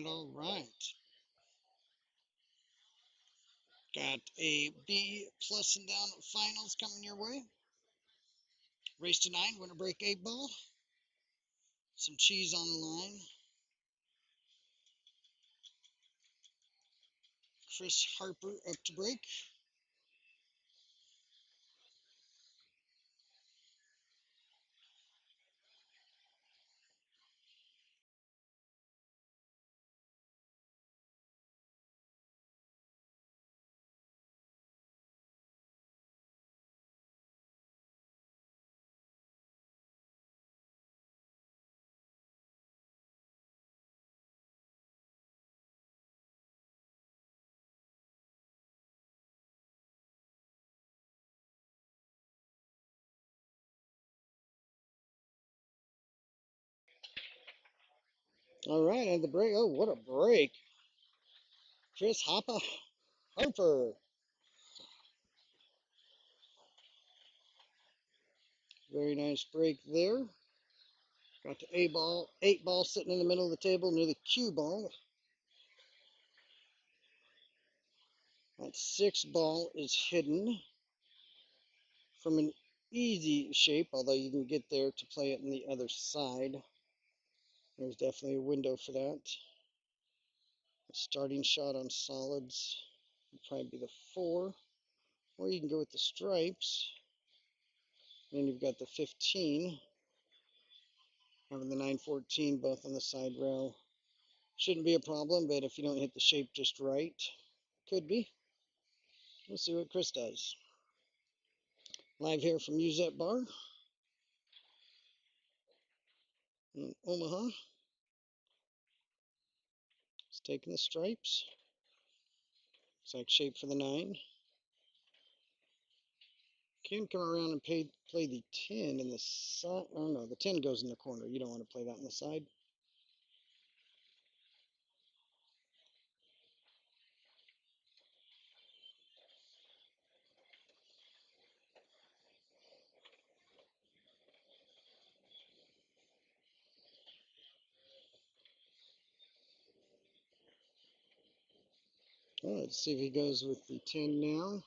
all right. Got a B plus and down finals coming your way. Race to 9, winner break 8 ball. Some cheese on the line. Harper up to break. All right, and the break. Oh, what a break. Harper. Very nice break there. Got the A ball, 8 ball sitting in the middle of the table near the Q ball. That 6 ball is hidden from an easy shape, although you can get there to play it on the other side. There's definitely a window for that. A starting shot on solids would probably be the 4, or you can go with the stripes. And then you've got the 15, having the 914 both on the side rail. Shouldn't be a problem, but if you don't hit the shape just right, could be. We'll see what Chris does. Live here from Uzet Bar in Omaha. He's taking the stripes. Looks like shape for the 9. Can come around and play the 10 in the side. Oh no, the 10 goes in the corner. You don't want to play that on the side. Well, let's see if he goes with the 10 now.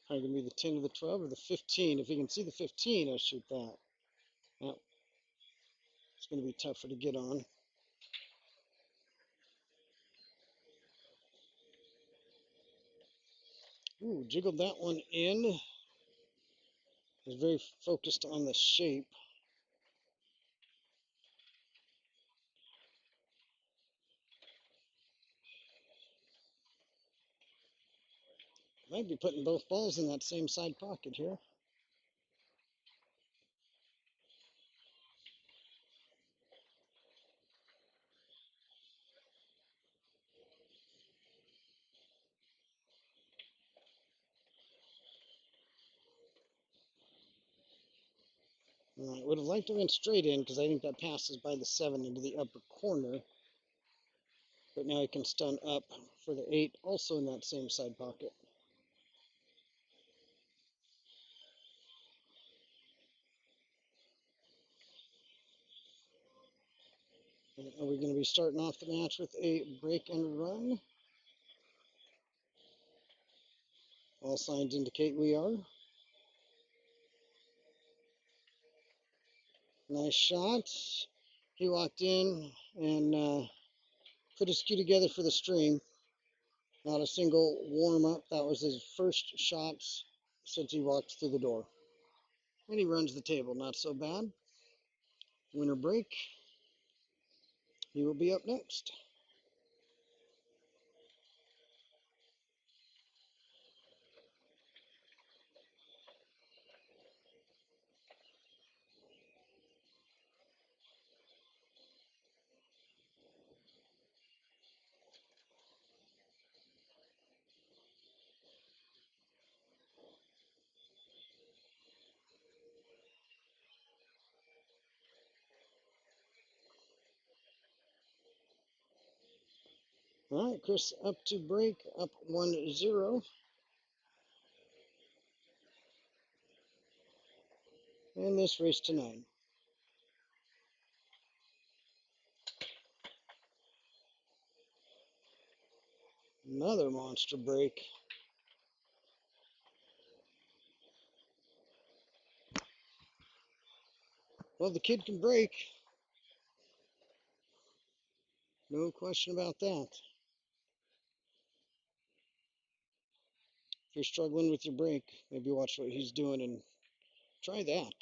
Probably going to be the 10 to the 12 or the 15. If he can see the 15, I'll shoot that. Well, it's going to be tougher to get on. Ooh, jiggled that one in. Was very focused on the shape. Might be putting both balls in that same side pocket here. I would have liked to have went straight in because I think that passes by the 7 into the upper corner. But now he can stun up for the 8, also in that same side pocket. Are we going to be starting off the match with a break and run? All signs indicate we are. Nice shot. He walked in and put his cue together for the stream. Not a single warm-up. That was his first shot since he walked through the door. And he runs the table. Not so bad. Winner break. He will be up next. All right, Chris up to break, up 1-0. And this race to 9. Another monster break. Well, the kid can break. No question about that. If you're struggling with your break, maybe watch what he's doing and try that.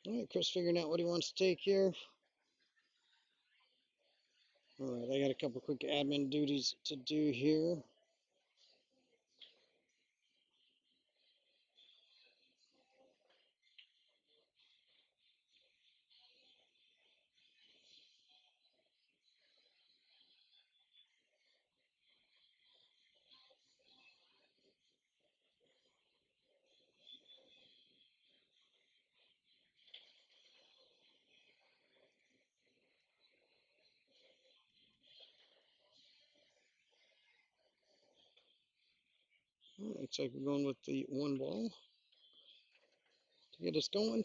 All right, Chris figuring out what he wants to take here. All right, I got a couple quick admin duties to do here. Looks like we're going with the one ball to get us going.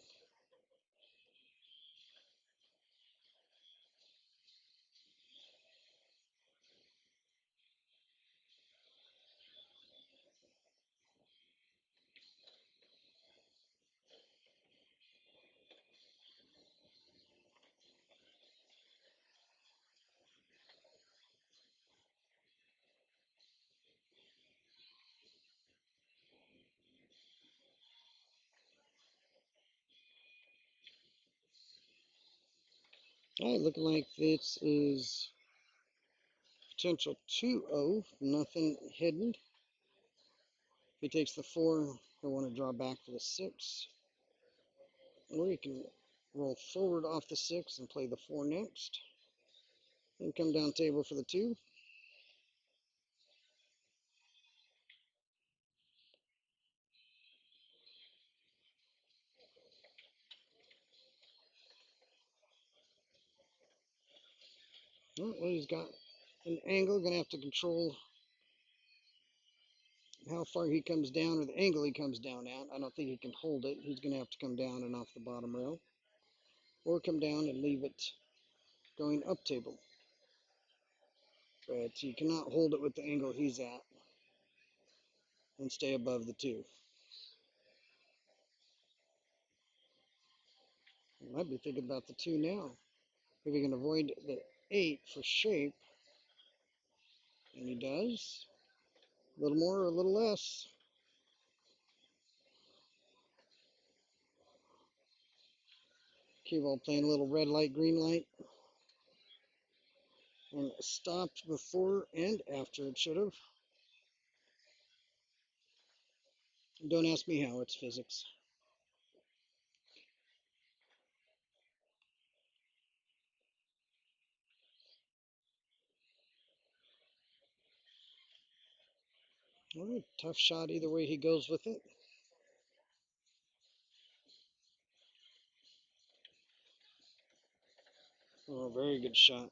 All right, looking like this is potential 2-0, nothing hidden. If he takes the 4, he'll want to draw back for the 6. Or he can roll forward off the 6 and play the 4 next. Then come down table for the 2. Well, he's got an angle, gonna have to control how far he comes down or the angle he comes down at. I don't think he can hold it. He's gonna have to come down and off the bottom rail. Or come down and leave it going up table. But you cannot hold it with the angle he's at and stay above the 2. I might be thinking about the 2 now. If he can avoid the 8 for shape, and he does. A little more or a little less. Cue ball playing a little red light, green light. And stopped before and after it should have. Don't ask me how, it's physics. All right, tough shot either way he goes with it. Oh, very good shot.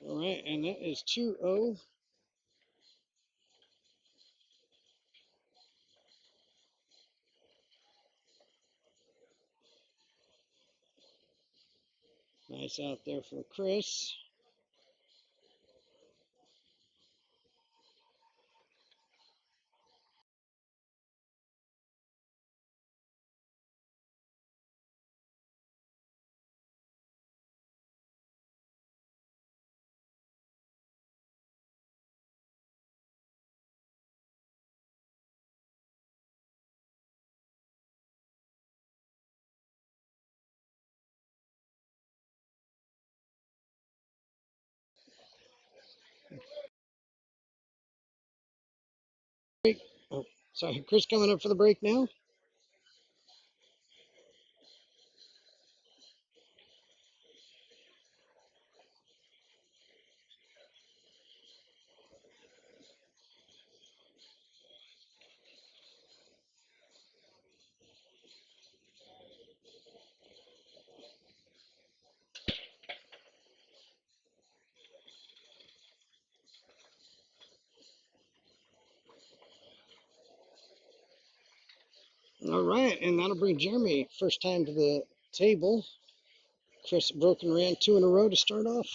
All right, and that is 2-0. Nice out there from Chris. Break. Oh, sorry, Chris coming up for the break now. All right, and that'll bring Jeremy first time to the table. Chris broken ran 2 in a row to start off.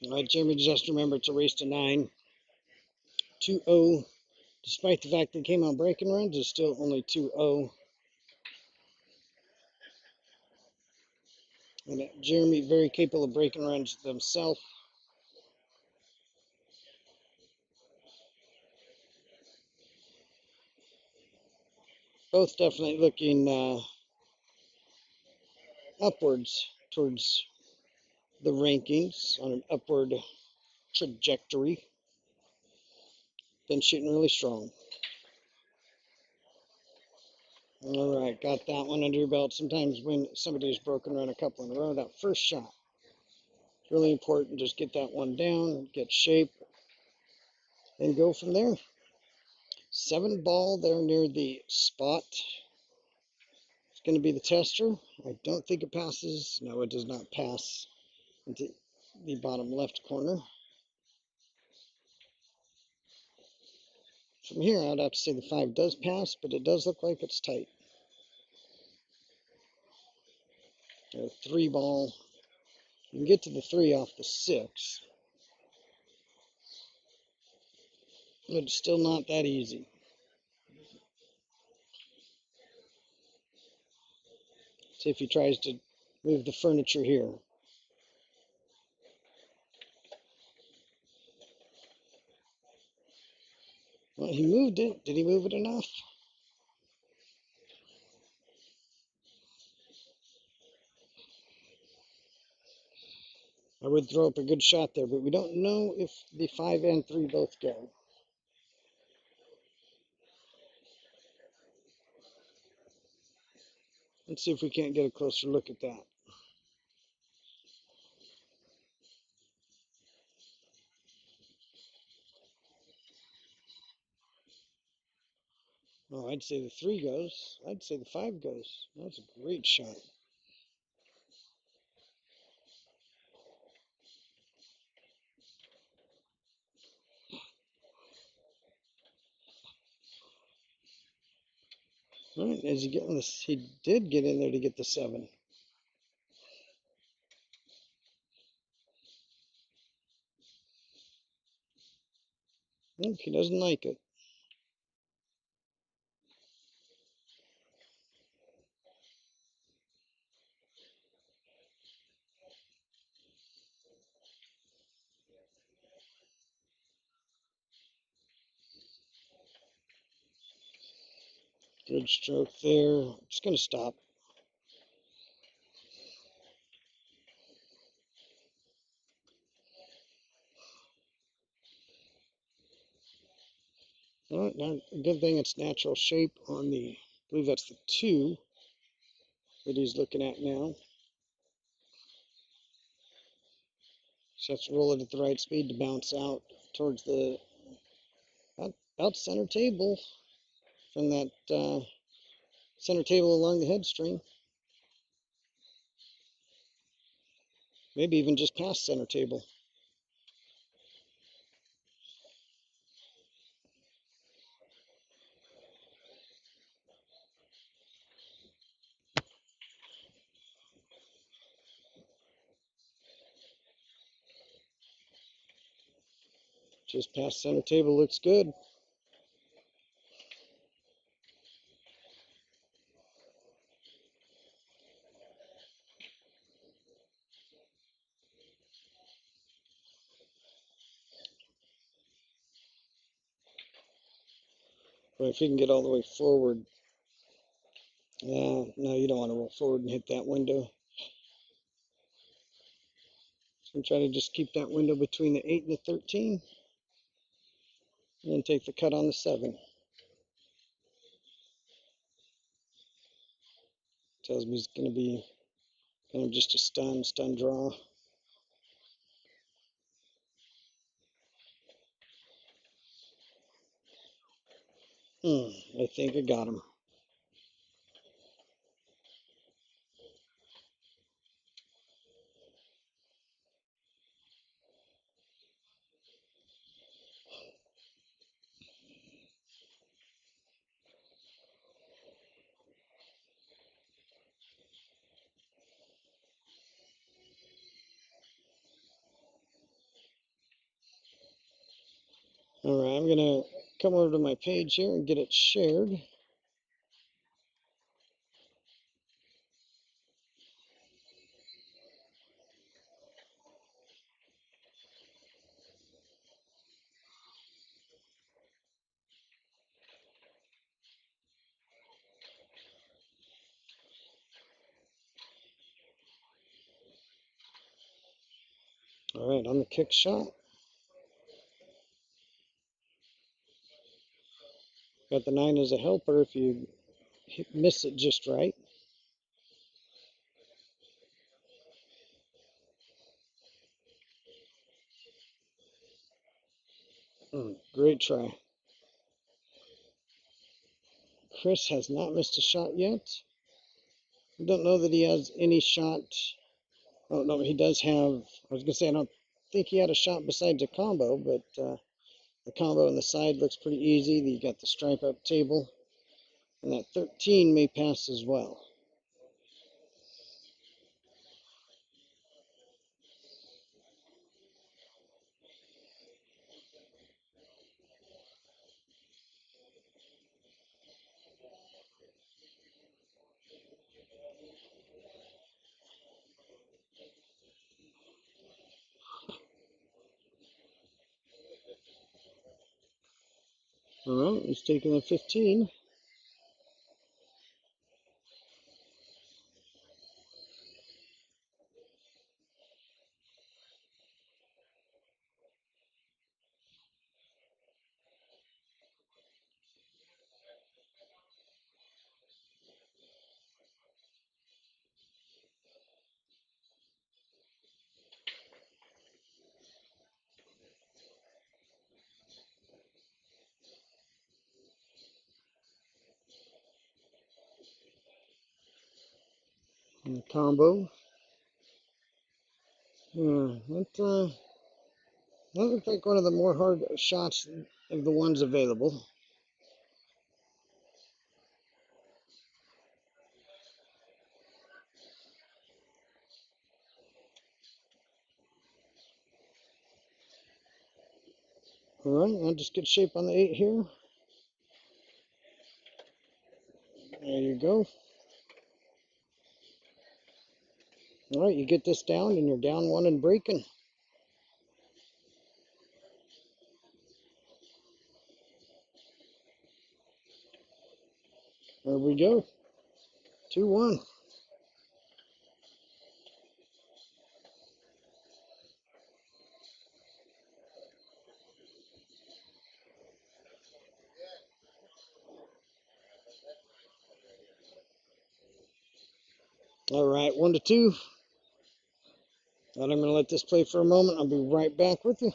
All right, Jeremy just remember it's a race to 9. 2-0. Despite the fact that he came out breaking runs, it's still only 2-0. And Jeremy very capable of breaking runs himself. Both definitely looking upwards towards the rankings on an upward trajectory. Been shooting really strong. All right, got that one under your belt. Sometimes when somebody's broken run a couple in a row, that first shot, it's really important. Just get that one down, get shape, and go from there. 7 ball there near the spot. It's going to be the tester. I don't think it passes. No, it does not pass into the bottom left corner. From here, I'd have to say the 5 does pass, but it does look like it's tight. A 3 ball. You can get to the 3 off the 6. But it's still not that easy. See if he tries to move the furniture here. Well, he moved it. Did he move it enough? I would throw up a good shot there, but we don't know if the 5 and 3 both go. Let's see if we can't get a closer look at that. Oh, I'd say the 3 goes. I'd say the 5 goes. That's a great shot. All right, as he getting this, he did get in there to get the 7. Nope, he doesn't like it. Good stroke there. Just gonna stop. All right, now a good thing it's natural shape on the, I believe that's the 2 that he's looking at now. Just have to roll it at the right speed to bounce out towards the about center table from that center table along the headstring. Maybe even just past center table. Just past center table looks good. But if you can get all the way forward, no, you don't want to roll forward and hit that window. So try to just keep that window between the 8 and the 13, and then take the cut on the 7. Tells me it's going to be kind of just a stun draw. I think I got him. I'm going to come over to my page here and get it shared. All right, on the kick shot. Got the 9 as a helper if you miss it just right. Great try. Chris has not missed a shot yet. I don't know that he has any shot. Oh, no, he does have. I was going to say, I don't think he had a shot besides a combo, but the combo on the side looks pretty easy. You got the stripe up table, and that 13 may pass as well. All right, he's taking a 15. And the combo. That looks like one of the more hard shots of the ones available. All right, I'll just get shape on the 8 here. There you go. All right, you get this down and you're down 1 and breaking. There we go. 2-1. All right, 1-2. And I'm going to let this play for a moment. I'll be right back with you.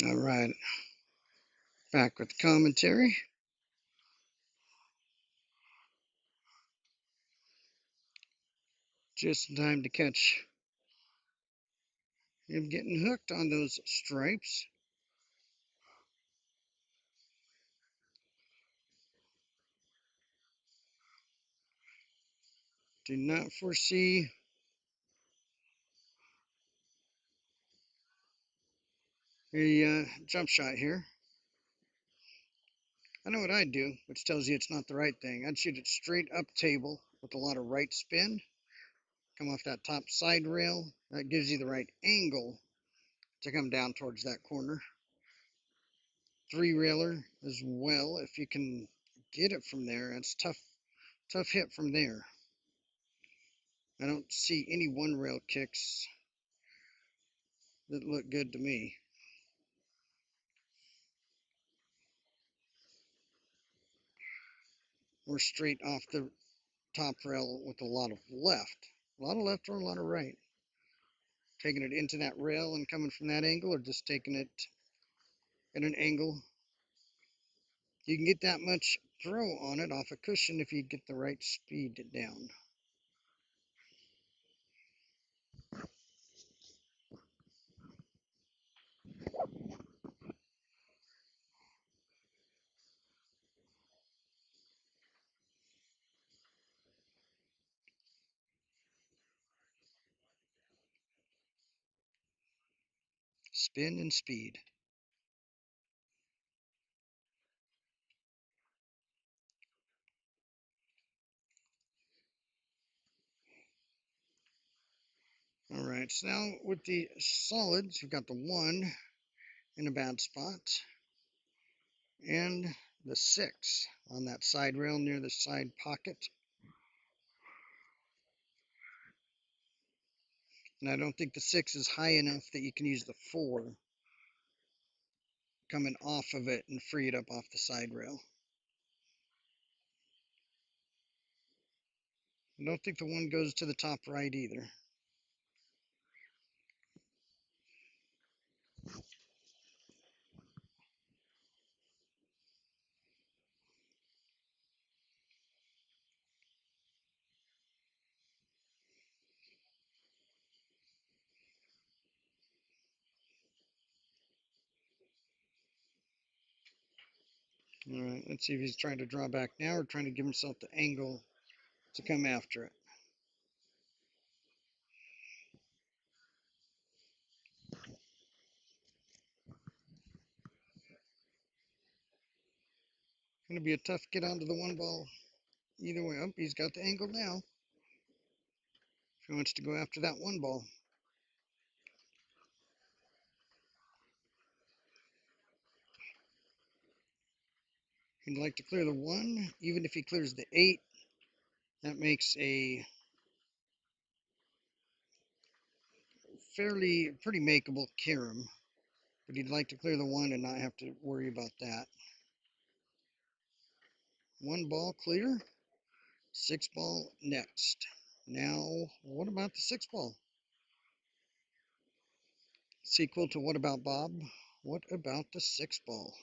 All right, back with commentary. Just in time to catch him getting hooked on those stripes. Do not foresee a jump shot here. I know what I'd do, which tells you it's not the right thing. I'd shoot it straight up table with a lot of right spin. Come off that top side rail. That gives you the right angle to come down towards that corner. Three railer as well, if you can get it from there. It's tough hit from there. I don't see any one rail kicks that look good to me. We're straight off the top rail with a lot of left. A lot of left or a lot of right. Taking it into that rail and coming from that angle, or just taking it at an angle. You can get that much throw on it off a cushion if you get the right speed down. Spin and speed. All right, so now with the solids, you've got the 1 in a bad spot and the 6 on that side rail near the side pocket. And I don't think the 6 is high enough that you can use the 4 coming off of it and free it up off the side rail. I don't think the 1 goes to the top right either. All right, let's see if he's trying to draw back now or trying to give himself the angle to come after it. Going to be a tough get onto the 1 ball either way. Oh, he's got the angle now. If he wants to go after that 1 ball. He'd like to clear the 1. Even if he clears the 8, that makes a pretty makeable carom. But he'd like to clear the 1 and not have to worry about that. 1 ball clear. 6 ball next. Now, what about the 6 ball? Sequel to What About Bob? What about the 6 ball?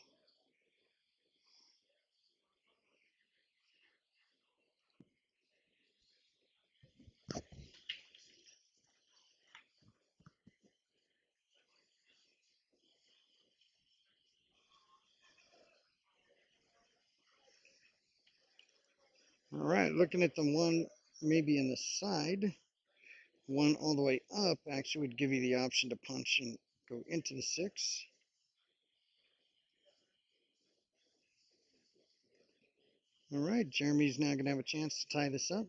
All right, looking at the 1 maybe in the side. 1 all the way up actually would give you the option to punch and go into the 6. All right, Jeremy's now going to have a chance to tie this up.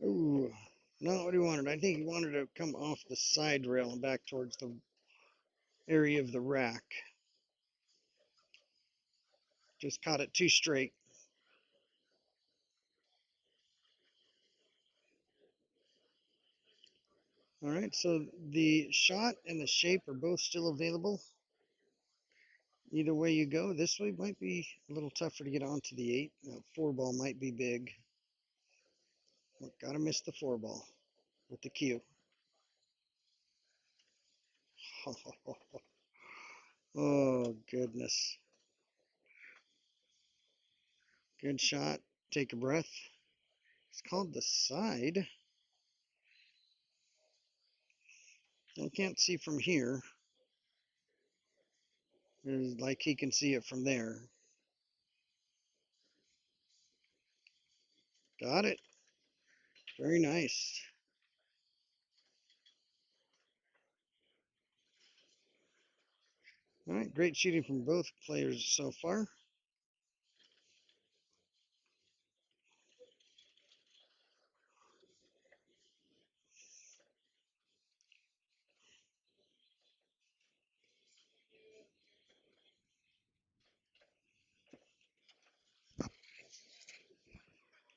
Ooh, not what he wanted. I think he wanted to come off the side rail and back towards the area of the rack. Just caught it too straight. All right, so the shot and the shape are both still available. Either way you go, this way might be a little tougher to get onto the 8. That 4 ball might be big. Well, gotta miss the 4 ball with the cue. Oh, goodness. Good shot. Take a breath. It's called the side. I can't see from here. Like he can see it from there. Got it. Very nice. All right, great shooting from both players so far.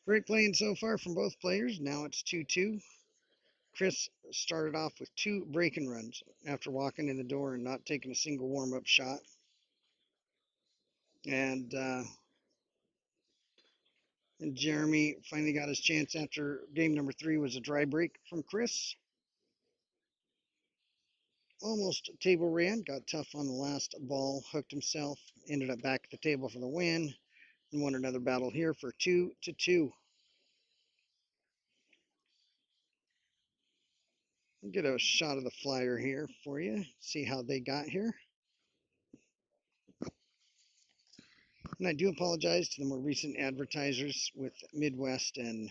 Great playing so far from both players. Now it's 2-2. Chris started off with 2 break-and runs after walking in the door and not taking a single warm-up shot. And Jeremy finally got his chance after game number 3 was a dry break from Chris. Almost table ran, got tough on the last ball, hooked himself, ended up back at the table for the win, and won another battle here for 2-2. I'll get a shot of the flyer here for you, see how they got here. And I do apologize to the more recent advertisers with Midwest and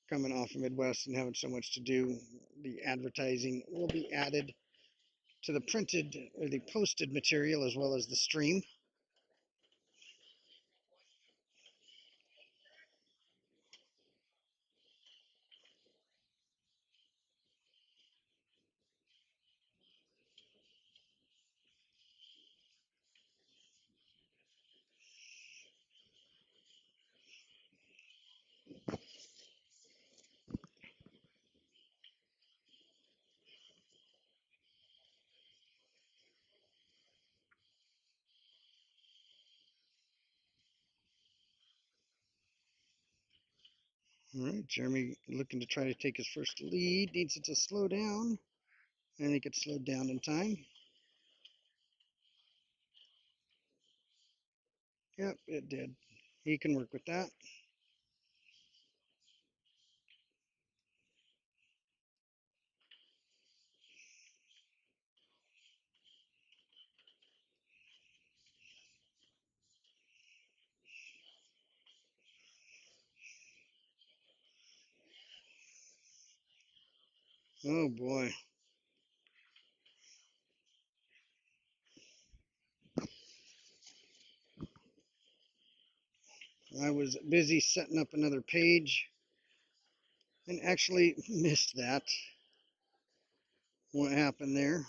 coming off of Midwest and having so much to do. The advertising will be added to the printed or the posted material as well as the stream. All right, Jeremy looking to try to take his first lead. Needs it to slow down. I think it slowed down in time. Yep, it did. He can work with that. Oh boy. I was busy setting up another page and actually missed that. What happened there?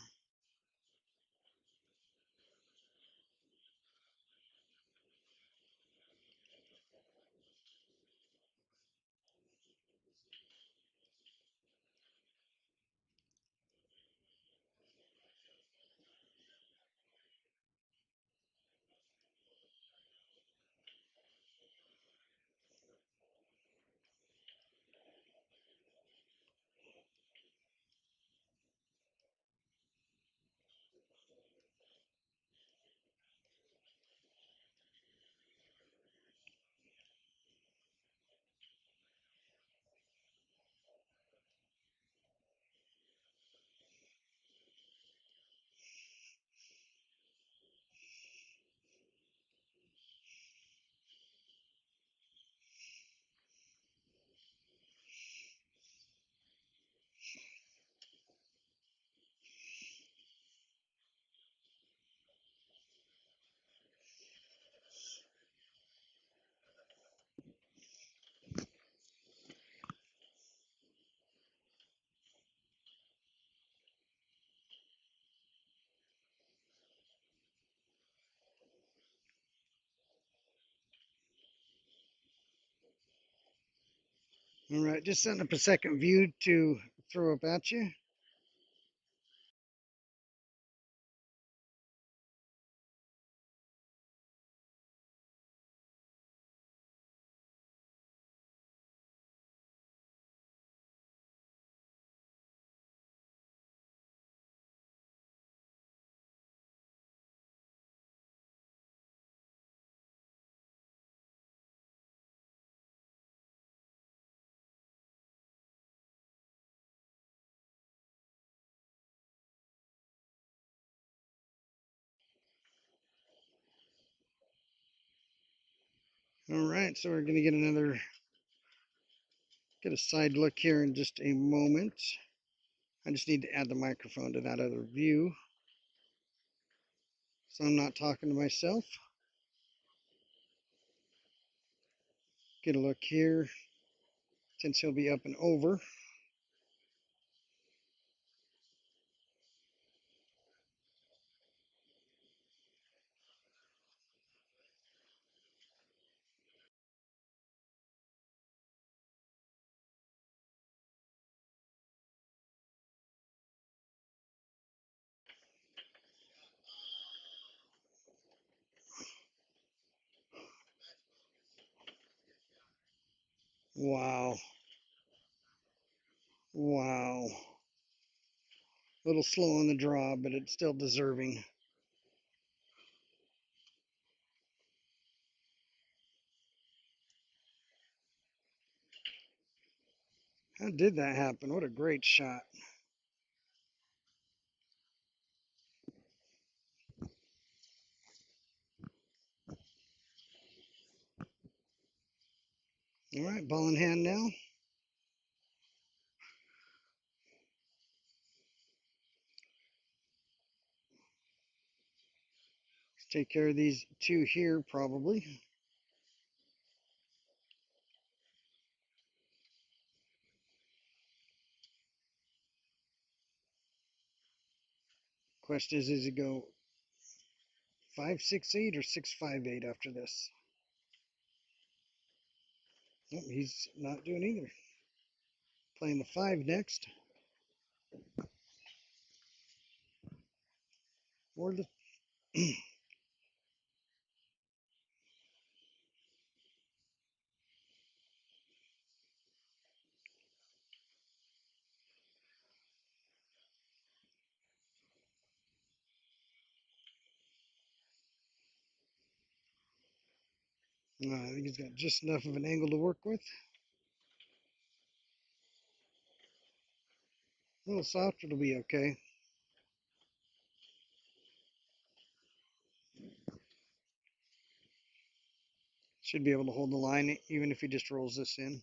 All right, just setting up a second view to throw up at you. All right, so we're going to get a side look here in just a moment. I just need to add the microphone to that other view, so I'm not talking to myself. Get a look here, since he'll be up and over. Wow. Wow. A little slow on the draw, but it's still deserving. How did that happen? What a great shot. All right, ball in hand now. Let's take care of these two here, probably. Question is, does he go 5-6-8 or 6-5-8 after this? Oh, he's not doing either. Playing the 5 next. Or the I think he's got just enough of an angle to work with. A little softer, it'll be okay. Should be able to hold the line even if he just rolls this in.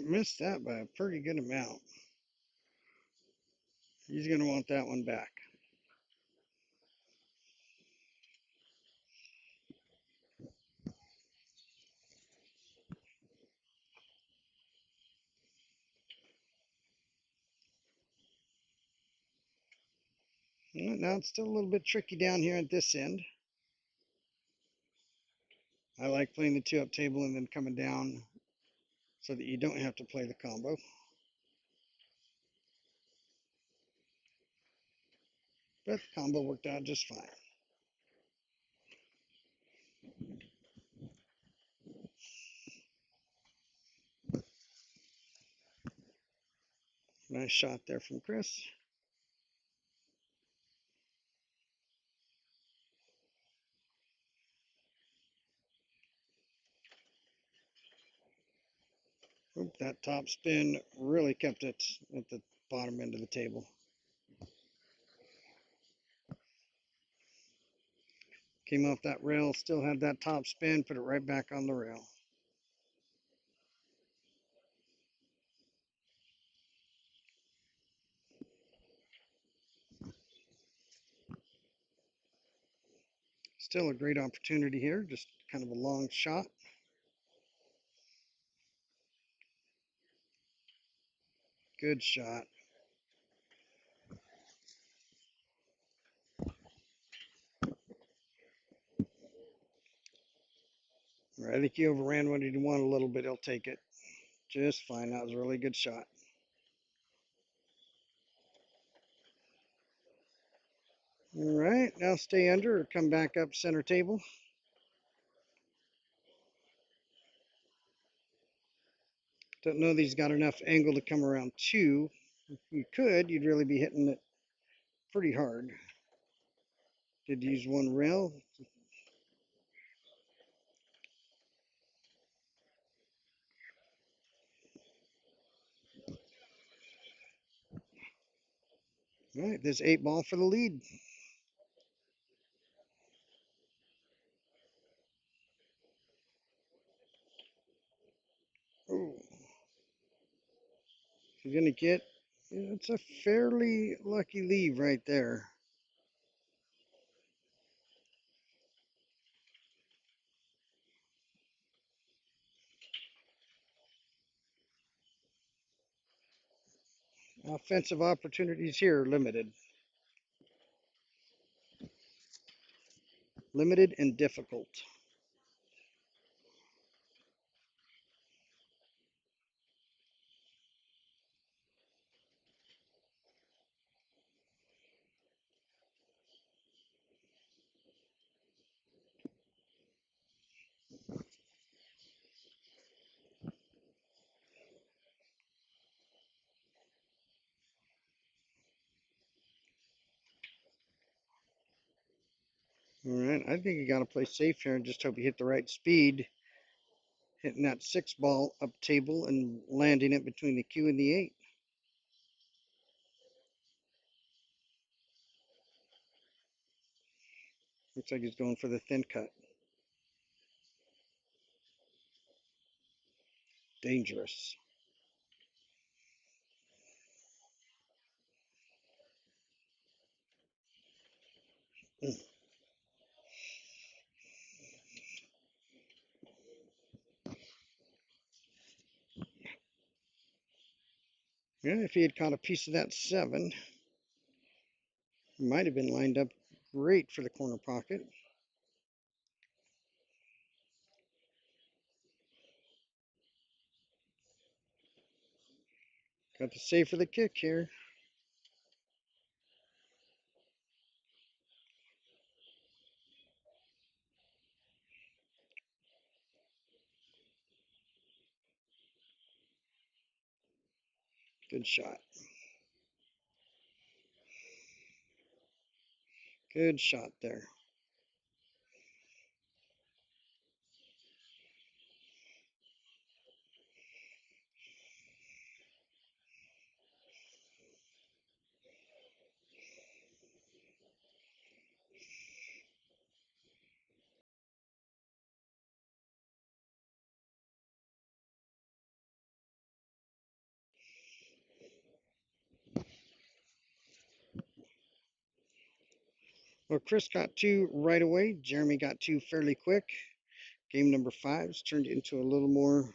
Missed that by a pretty good amount. He's going to want that one back. Now it's still a little bit tricky down here at this end. I like playing the 2-up table and then coming down so that you don't have to play the combo. But the combo worked out just fine. Nice shot there from Chris. Oop, that top spin really kept it at the bottom end of the table. Came off that rail, still had that top spin, put it right back on the rail. Still a great opportunity here, just kind of a long shot. Good shot. I think he overran what he'd want a little bit. He'll take it just fine. That was a really good shot. All right, now stay under or come back up center table. Don't know that he's got enough angle to come around two. If you could, you'd really be hitting it pretty hard. Did use one rail. All right, this 8-ball for the lead. Oh, he's gonna get. It's a fairly lucky leave right there. Offensive opportunities here limited. Limited and difficult. All right, I think you got to play safe here and just hope you hit the right speed. Hitting that 6-ball up table and landing it between the Q and the 8. Looks like he's going for the thin cut. Dangerous. Mm. Yeah, if he had caught a piece of that 7, he might have been lined up great for the corner pocket. Got to save for the kick here. Good shot. Good shot there. Well, Chris got 2 right away. Jeremy got 2 fairly quick. Game number 5's turned into a little more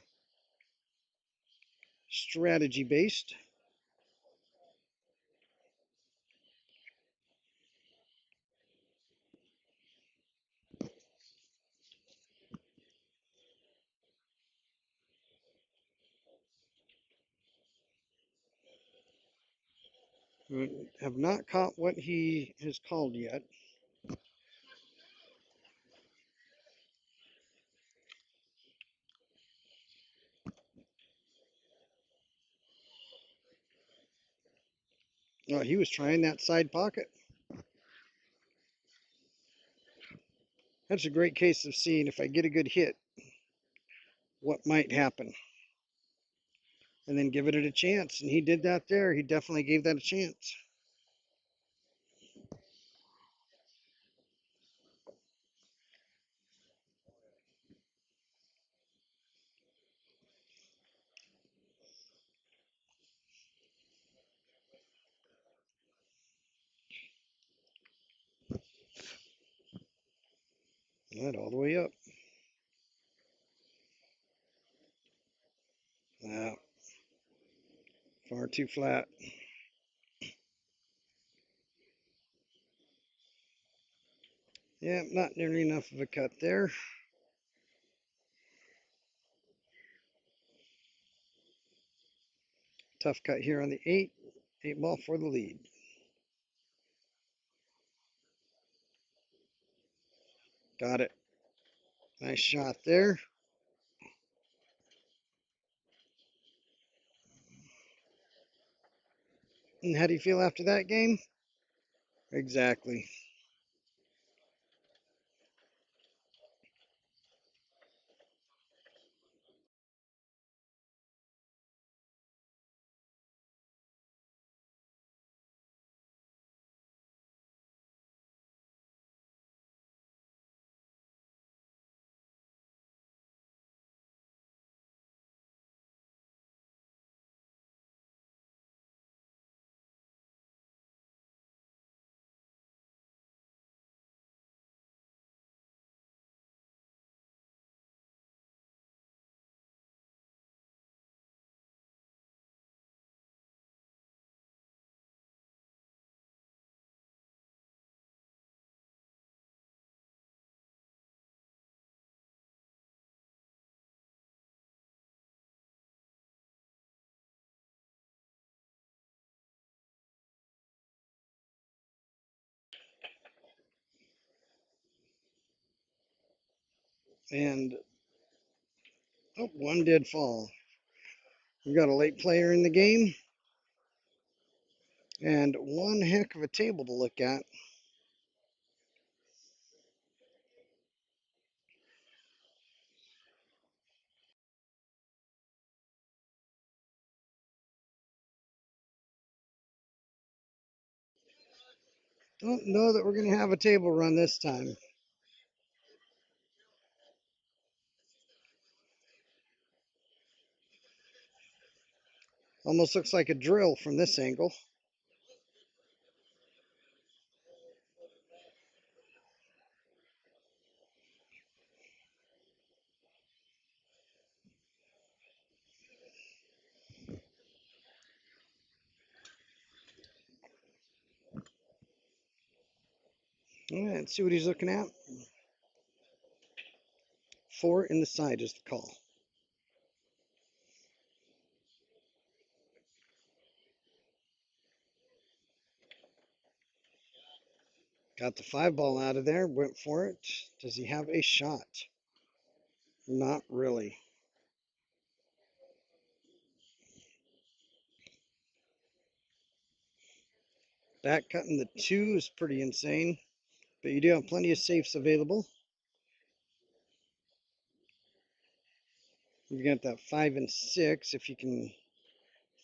strategy based. Have not caught what he has called yet. Oh, he was trying that side pocket. That's a great case of seeing if I get a good hit, what might happen. And then give it a chance. And he did that there. He definitely gave that a chance. Not all the way up. Far too flat. Yeah, not nearly enough of a cut there. Tough cut here on the 8. 8 ball for the lead. Got it. Nice shot there. And how do you feel after that game? Exactly. And oh, one did fall. We've got a late player in the game. And one heck of a table to look at. Don't know that we're going to have a table run this time. Almost looks like a drill from this angle. All right, let's see what he's looking at. 4 in the side is the call. Got the 5 ball out of there, went for it. Does he have a shot? Not really. Back cutting the 2 is pretty insane, but you do have plenty of safes available. You've got that 5 and 6 if you can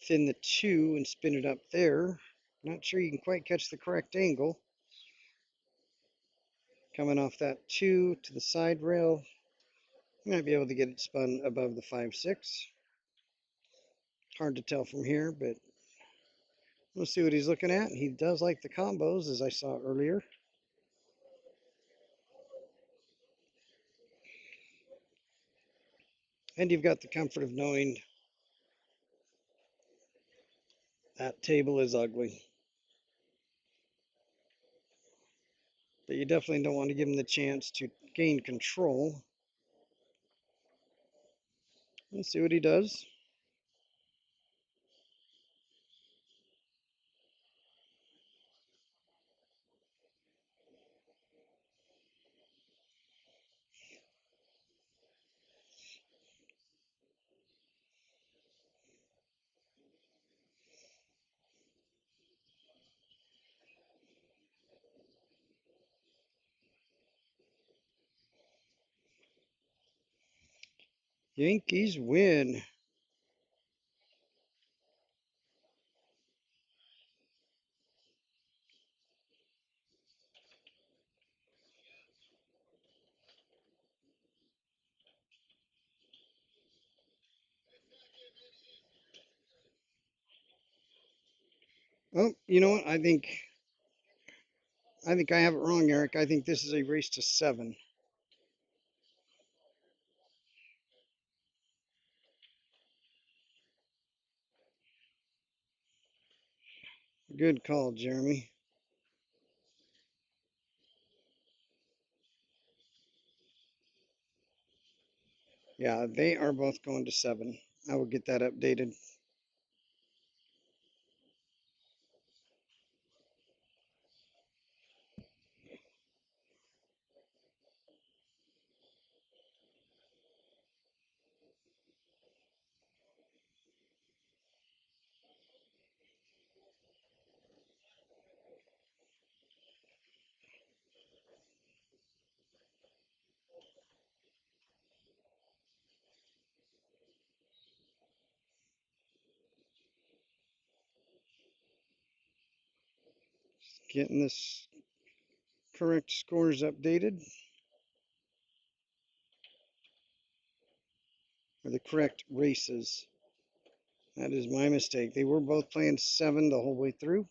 thin the 2 and spin it up there. Not sure you can quite catch the correct angle. Coming off that 2 to the side rail, you might be able to get it spun above the 5-6. Hard to tell from here, but we'll see what he's looking at. He does like the combos, as I saw earlier. And you've got the comfort of knowing that table is ugly. But you definitely don't want to give him the chance to gain control. Let's see what he does. Yankees win. Oh, you know what? I think I have it wrong, Eric. I think this is a race to 7. Good call, Jeremy. Yeah, they are both going to 7. I will get that updated. Getting this correct scores updated, or the correct races. That is my mistake. They were both playing 7 the whole way through.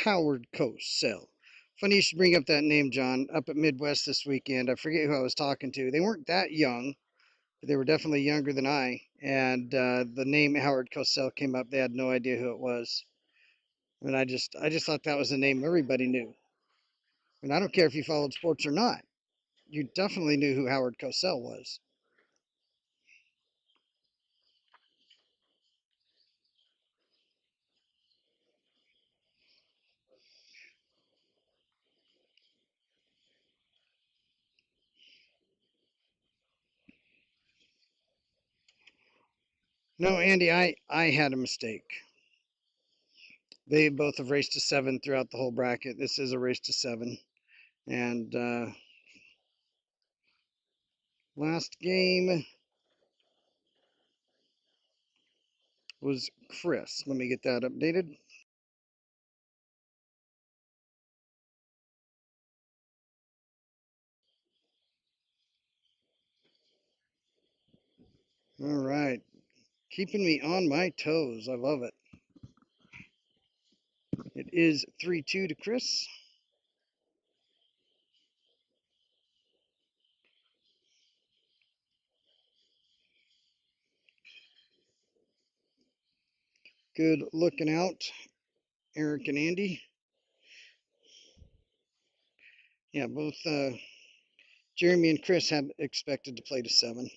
Howard Cosell. Funny you should bring up that name, John. Up at Midwest this weekend, I forget who I was talking to. They weren't that young, but they were definitely younger than I. And the name Howard Cosell came up. They had no idea who it was. And I just thought that was a name everybody knew. And I don't care if you followed sports or not. You definitely knew who Howard Cosell was. No, Andy, I had a mistake. They both have raced to 7 throughout the whole bracket. This is a race to 7. And last game was Chris. Let me get that updated. All right. Keeping me on my toes. I love it. It is 3-2 to Chris. Good looking out, Eric and Andy. Yeah, both Jeremy and Chris had expected to play to 7.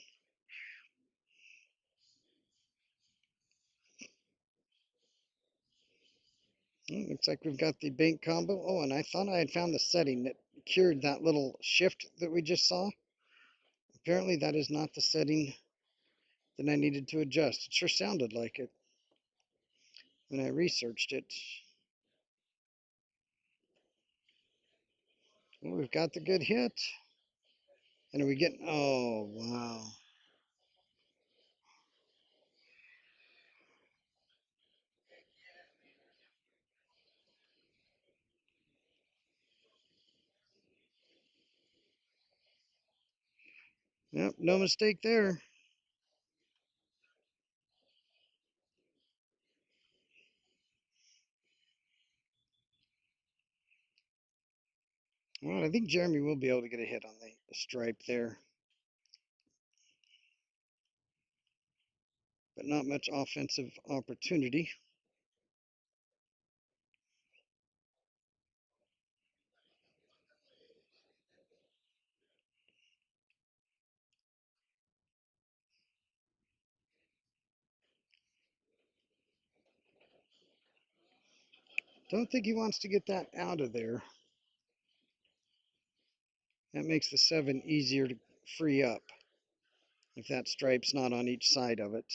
Looks like we've got the bank combo. Oh, and I thought I had found the setting that cured that little shift that we just saw. Apparently that is not the setting that I needed to adjust. It sure sounded like it when I researched it. Well, we've got the good hit. And are we getting, oh, wow. Yep, no mistake there. Well, I think Jeremy will be able to get a hit on the stripe there, but not much offensive opportunity. Don't think he wants to get that out of there. That makes the 7 easier to free up if that stripe's not on each side of it.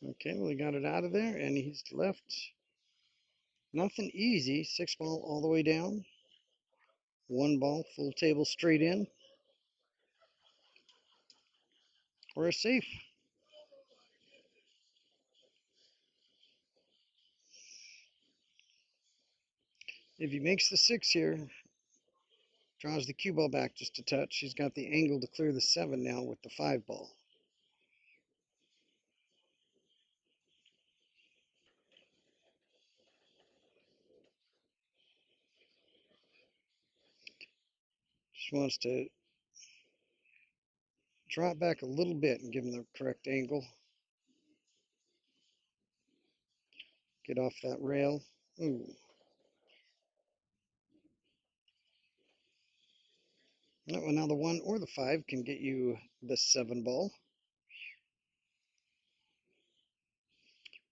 Okay, well, he got it out of there, and he's left nothing easy. 6 ball all the way down. 1 ball, full table straight in. Or a safe. If he makes the 6 here, draws the cue ball back just a touch, he's got the angle to clear the 7 now with the 5 ball. Just wants to draw it back a little bit and give him the correct angle. Get off that rail. Ooh. Well, now the 1 or the 5 can get you the 7 ball.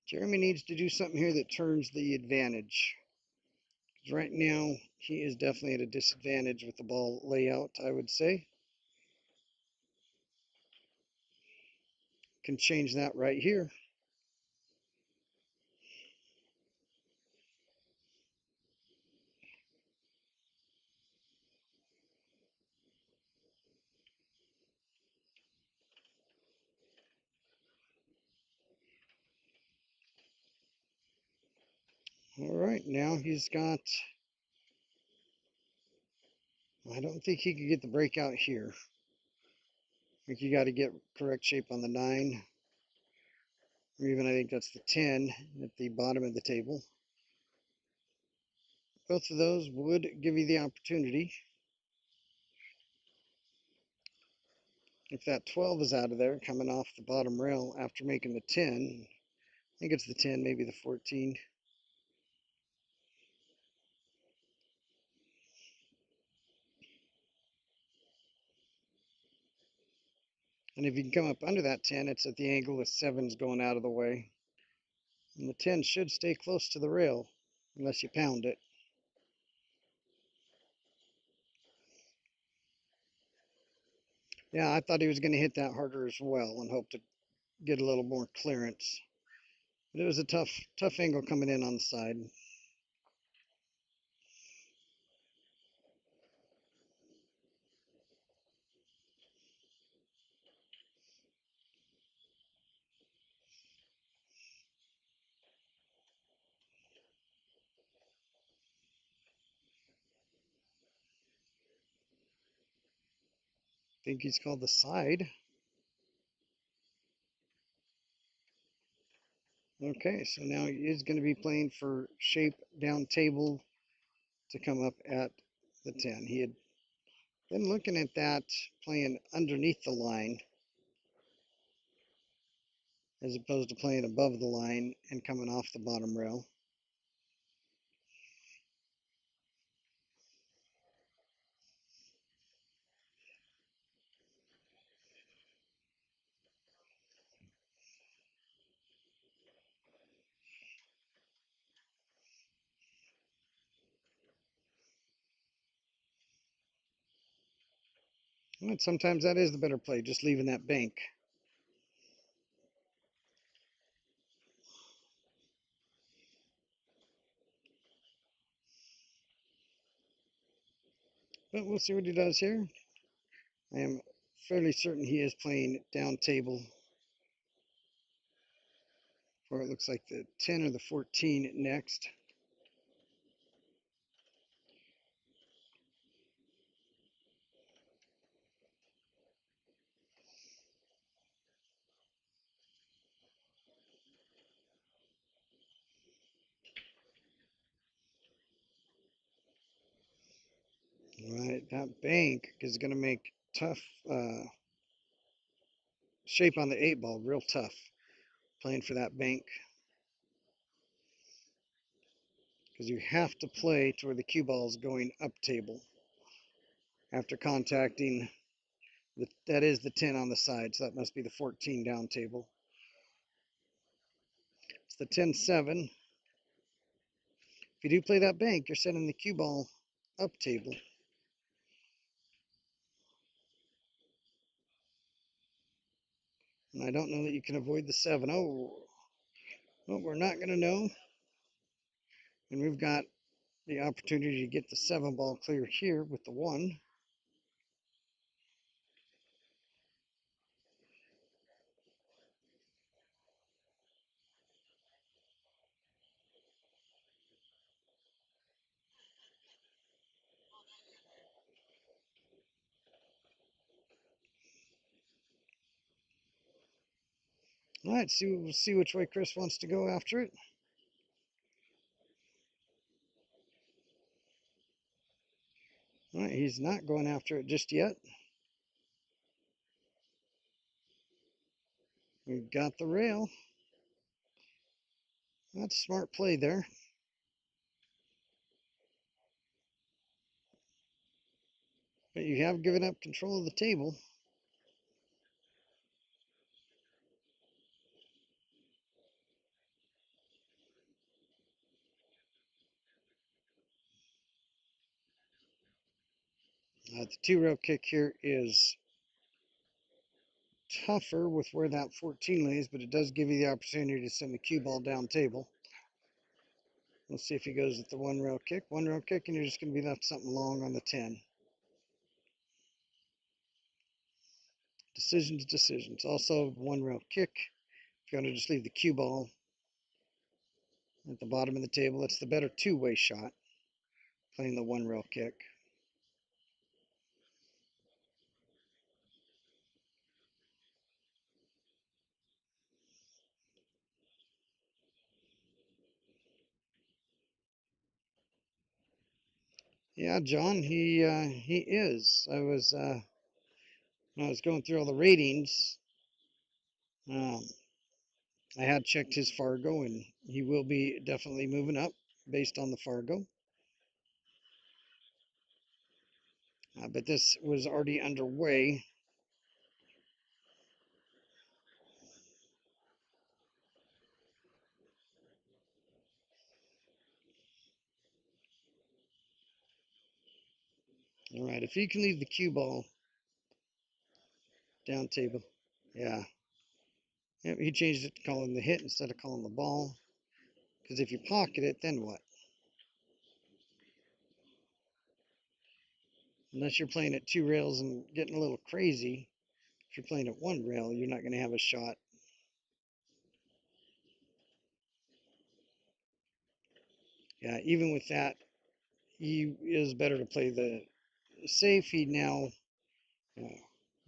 Jeremy needs to do something here that turns the advantage. Right now, he is definitely at a disadvantage with the ball layout, I would say. Can change that right here. All right, now he's got, I don't think he could get the breakout here. I think you got to get correct shape on the 9, or even I think that's the 10 at the bottom of the table. Both of those would give you the opportunity. If that 12 is out of there, coming off the bottom rail after making the 10, I think it's the 10, maybe the 14. And if you can come up under that 10, it's at the angle the 7's going out of the way. And the 10 should stay close to the rail, unless you pound it. Yeah, I thought he was going to hit that harder as well and hope to get a little more clearance. But it was a tough angle coming in on the side. I think he's called the side. Okay, so now he is going to be playing for shape down table to come up at the 10. He had been looking at that playing underneath the line as opposed to playing above the line and coming off the bottom rail. And sometimes that is the better play, just leaving that bank. But we'll see what he does here. I am fairly certain he is playing down table for it looks like the 10 or the 14 next. All right, that bank is going to make tough shape on the 8 ball, real tough playing for that bank. Because you have to play to where the cue ball is going up table after contacting That is the 10 on the side, so that must be the 14 down table. It's the 10-7. If you do play that bank, you're sending the cue ball up table. And I don't know that you can avoid the 7. Oh, well, we're not going to know. And we've got the opportunity to get the 7 ball clear here with the 1. All right, we'll see which way Chris wants to go after it. All right, he's not going after it just yet. We've got the rail. That's a smart play there. But you have given up control of the table. The 2-rail kick here is tougher with where that 14 lays, but it does give you the opportunity to send the cue ball down table. Let's see if he goes with the 1-rail kick. 1-rail kick, and you're just going to be left something long on the 10. Decisions. Also, 1-rail kick. If you want to just leave the cue ball at the bottom of the table, it's the better 2-way shot, playing the 1-rail kick. Yeah, John, he is. When I was going through all the ratings, um, I had checked his Fargo, and he will be definitely moving up based on the Fargo. But this was already underway. All right, if you can leave the cue ball down table. Yeah. Yep, he changed it to calling the hit instead of calling the ball. Because if you pocket it, then what? Unless you're playing at 2 rails and getting a little crazy, if you're playing at 1 rail, you're not going to have a shot. Yeah, even with that, he is better to play the safe. He now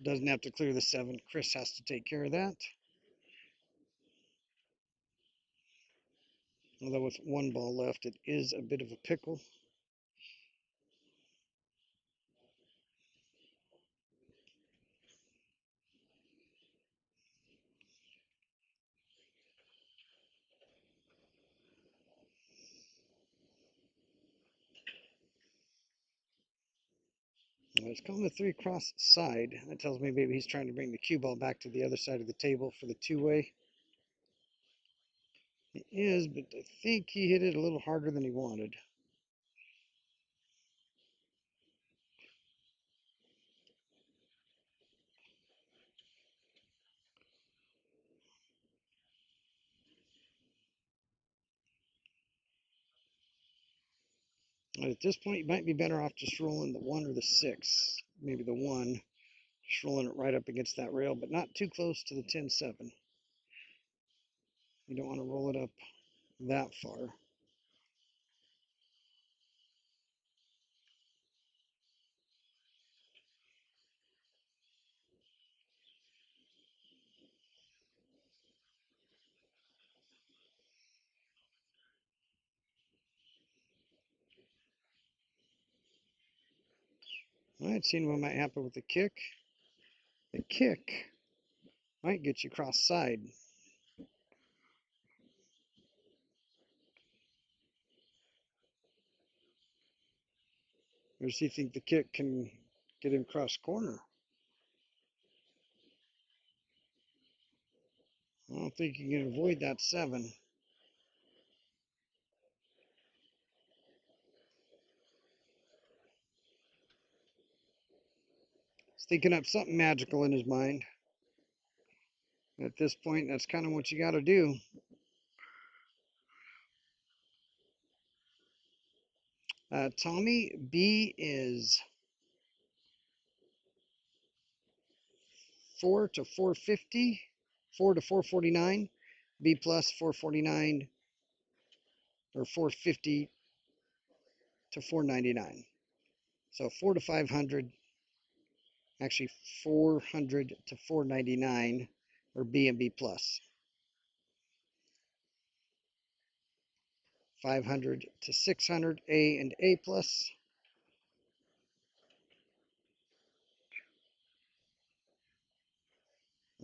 doesn't have to clear the 7. Chris has to take care of that. Although with 1 ball left, it is a bit of a pickle. It's calling the 3 cross side. That tells me maybe he's trying to bring the cue ball back to the other side of the table for the 2-way. He is, but I think he hit it a little harder than he wanted. And at this point, you might be better off just rolling the 1 or the 6. Maybe the 1, just rolling it right up against that rail, but not too close to the 10-7. You don't want to roll it up that far. All right, seeing what might happen with the kick. The kick might get you cross side. Or does he think the kick can get him cross corner? don't think you can avoid that 7. He's thinking up something magical in his mind. At this point, that's kind of what you got to do. Tommy, B is 4 to 450, 4 to 449, B plus 449, or 450 to 499. So 4 to 500, actually 400 to 499, or B and B plus. 500 to 600, A and A plus.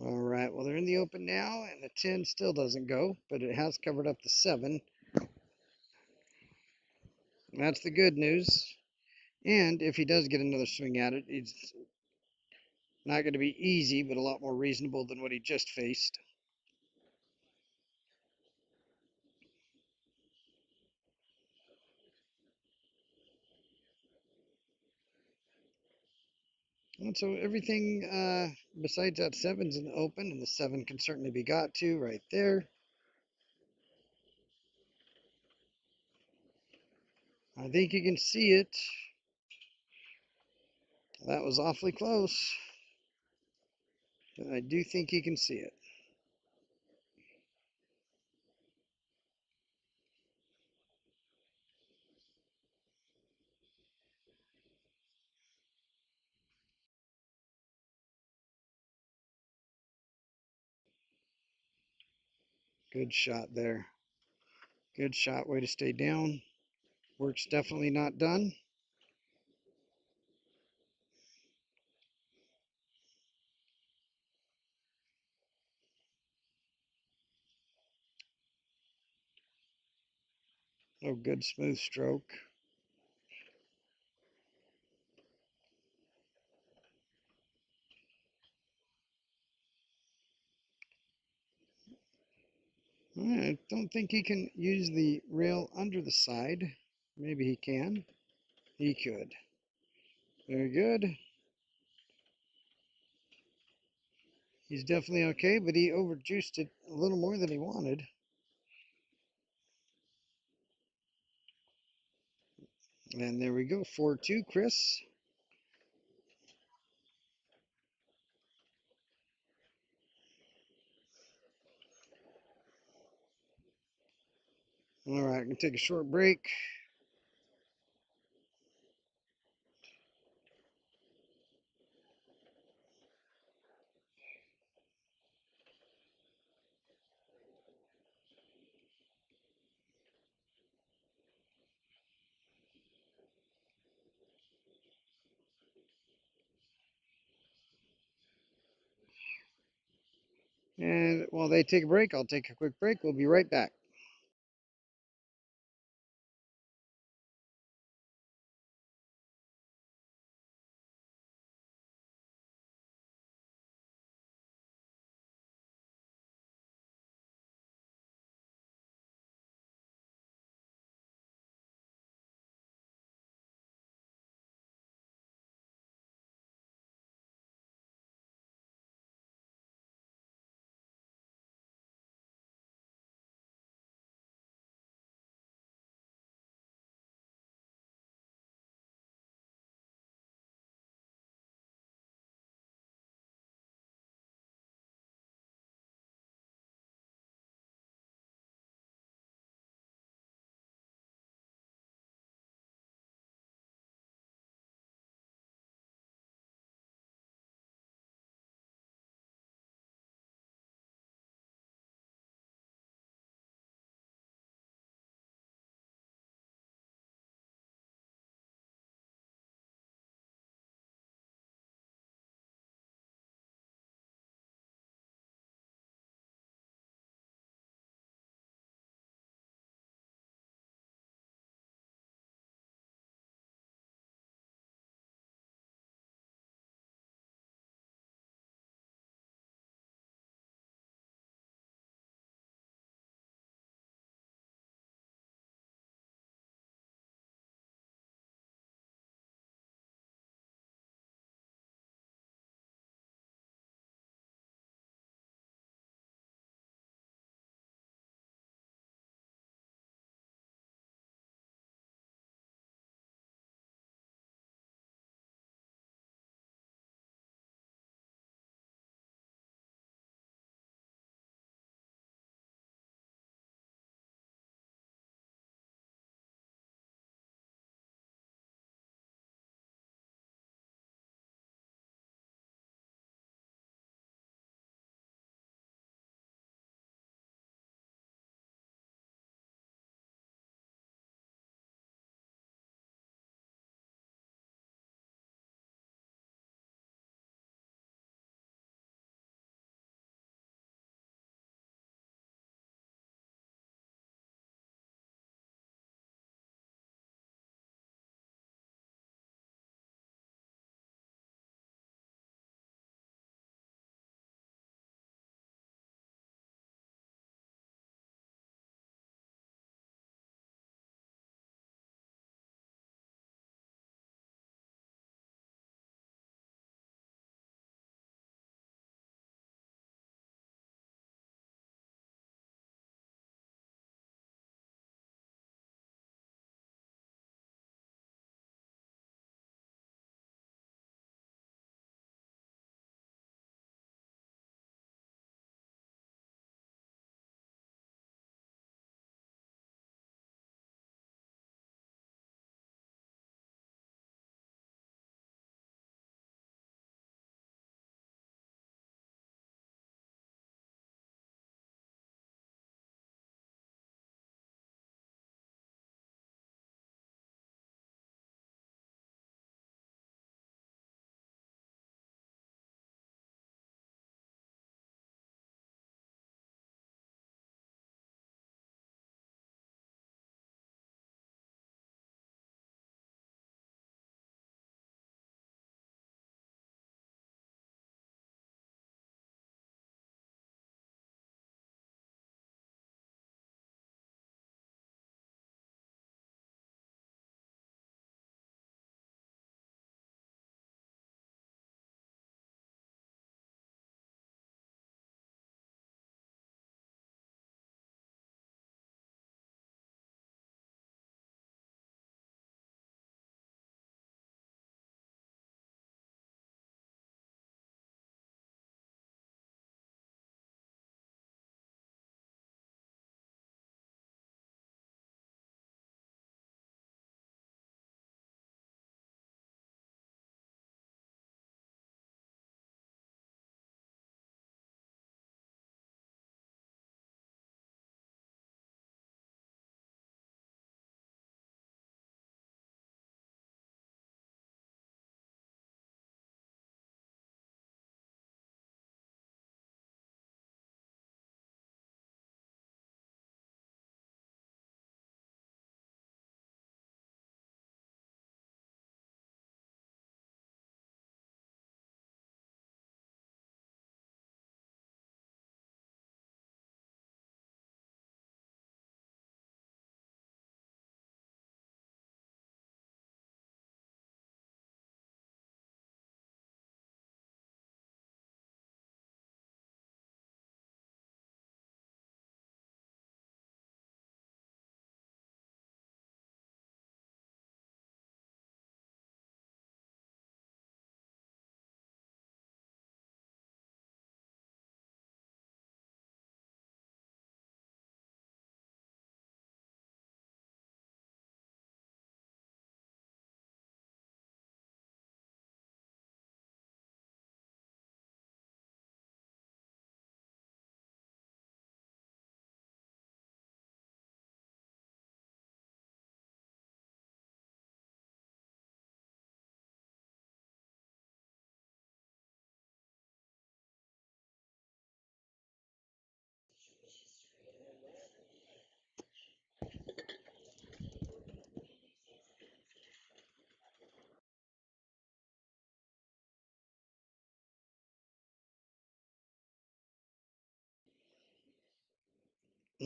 All right, well, they're in the open now, and the 10 still doesn't go, but it has covered up the 7. That's the good news. And if he does get another swing at it, it's not going to be easy, but a lot more reasonable than what he just faced. And so everything besides that 7's in the open, and the 7 can certainly be got to right there. I think you can see it. That was awfully close. But I do think you can see it. Good shot there. Good shot. Way to stay down. Work's definitely not done. Oh, good smooth stroke. I don't think he can use the rail under the side. Maybe he can. He could. Very good. He's definitely okay, but he overjuiced it a little more than he wanted. And there we go, 4-2, Chris. All right, I'm going to take a short break. And while they take a break, I'll take a quick break. We'll be right back.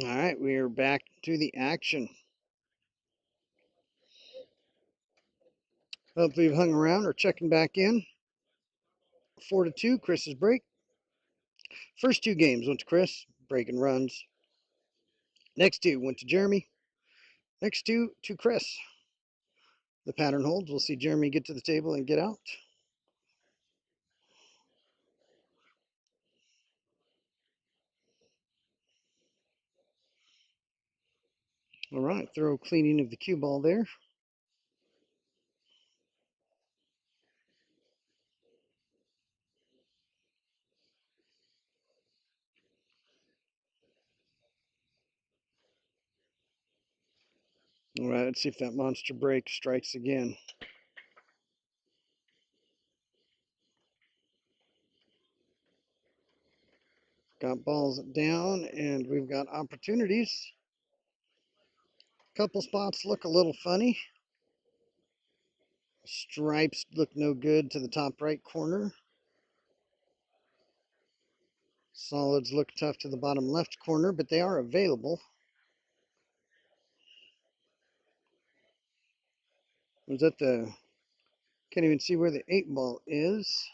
All right, we are back to the action. Hopefully you've hung around or checking back in. 4-2, Chris's break. First two games went to Chris, breaking runs. Next two went to Jeremy. Next two to Chris. The pattern holds. We'll see Jeremy get to the table and get out. All right, thorough cleaning of the cue ball there. All right, let's see if that monster break strikes again. Got balls down, and we've got opportunities. Couple spots look a little funny. Stripes look no good to the top right corner. Solids look tough to the bottom left corner, but they are available. Was that the... Can't even see where the 8-ball is.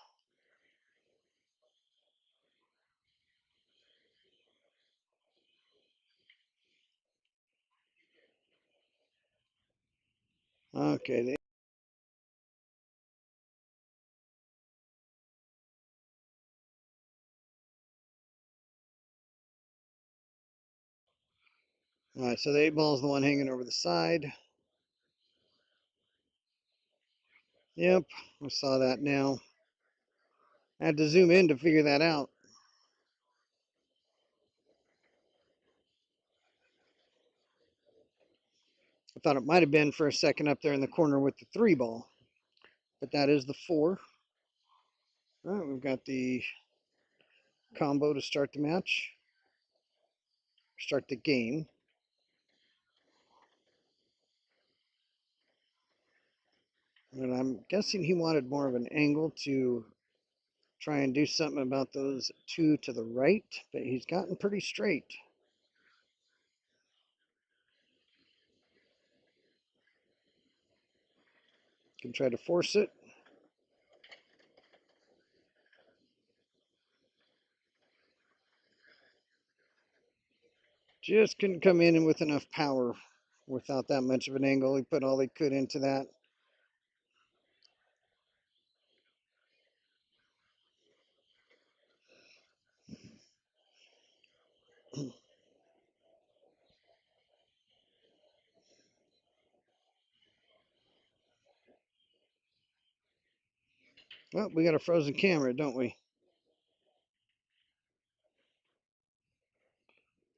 Okay. All right, so the 8-ball is the one hanging over the side. Yep, I saw that now. I had to zoom in to figure that out. I thought it might have been for a second up there in the corner with the 3-ball, but that is the 4. All right, we've got the combo to start the match, start the game. And I'm guessing he wanted more of an angle to try and do something about those 2 to the right, but he's gotten pretty straight. Can try to force it. Just couldn't come in with enough power without that much of an angle. He put all he could into that. Well, we got a frozen camera, don't we?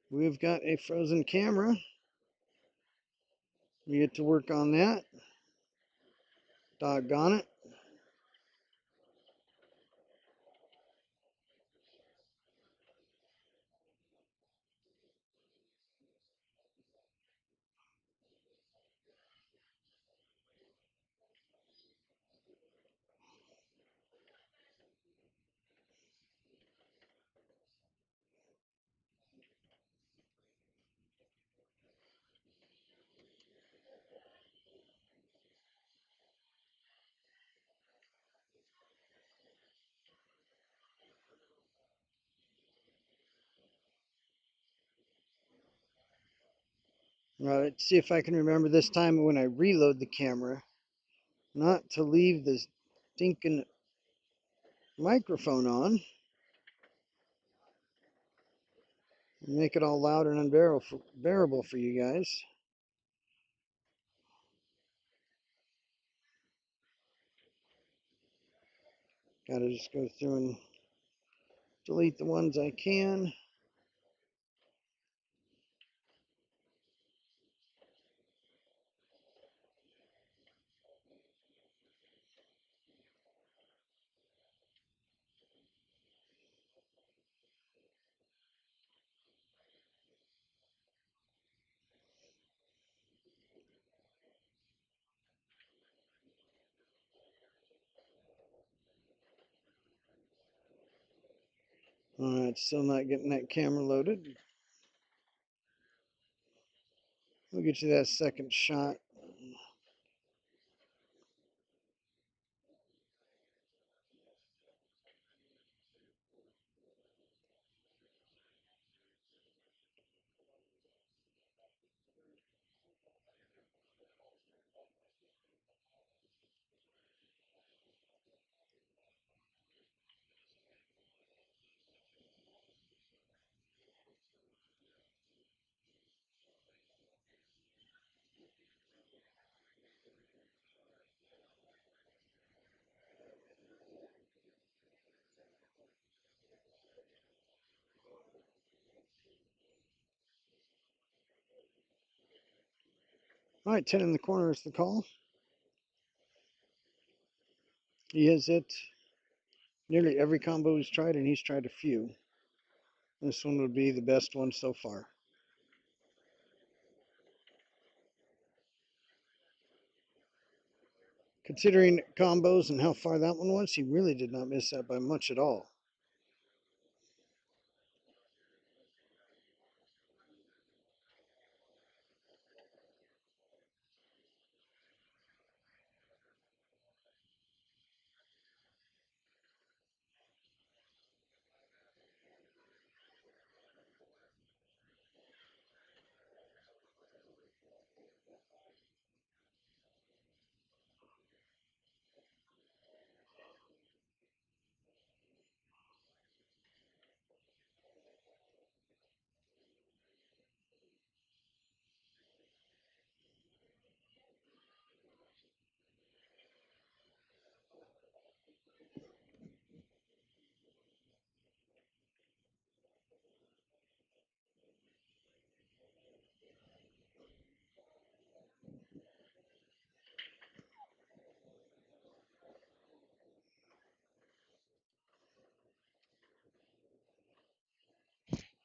We've got a frozen camera. We get to work on that. Doggone it. All right, let's see if I can remember this time when I reload the camera not to leave the stinking microphone on. Make it all loud and unbearable for you guys. Gotta just go through and delete the ones I can. All right, still not getting that camera loaded. We'll get you that second shot. All right, 10 in the corner is the call. He has hit nearly every combo he's tried, and he's tried a few. This one would be the best one so far. Considering combos and how far that one was, he really did not miss that by much at all.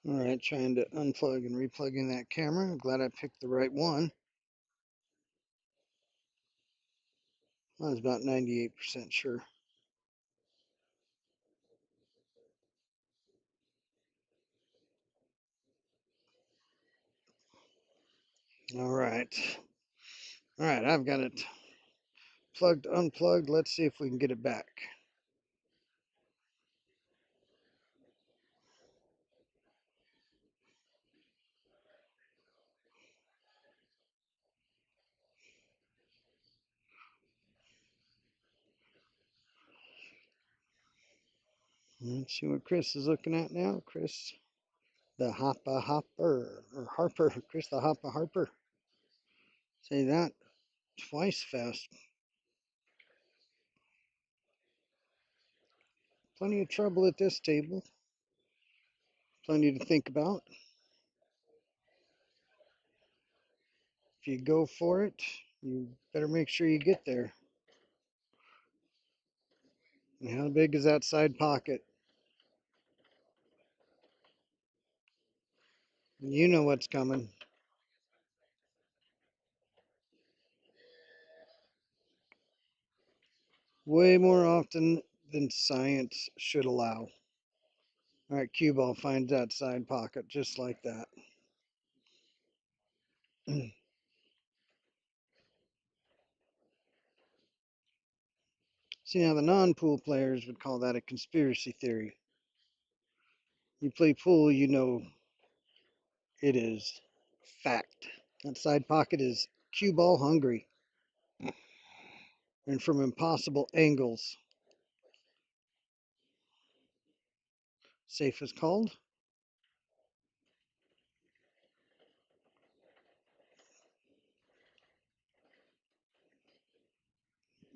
All right, trying to unplug and replug in that camera. I'm glad I picked the right one. I was about 98% sure. All right. All right, I've got it plugged, unplugged. Let's see if we can get it back. Let's see what Chris is looking at now. Chris, the Hopper, or Harper. Chris, the Harper. Say that twice fast. Plenty of trouble at this table. Plenty to think about. If you go for it, you better make sure you get there. And how big is that side pocket? You know what's coming. Way more often than science should allow. All right, cue ball finds that side pocket just like that. See, now the non-pool players would call that a conspiracy theory. You play pool, you know it is fact. That side pocket is cue ball hungry and from impossible angles. Safe is called.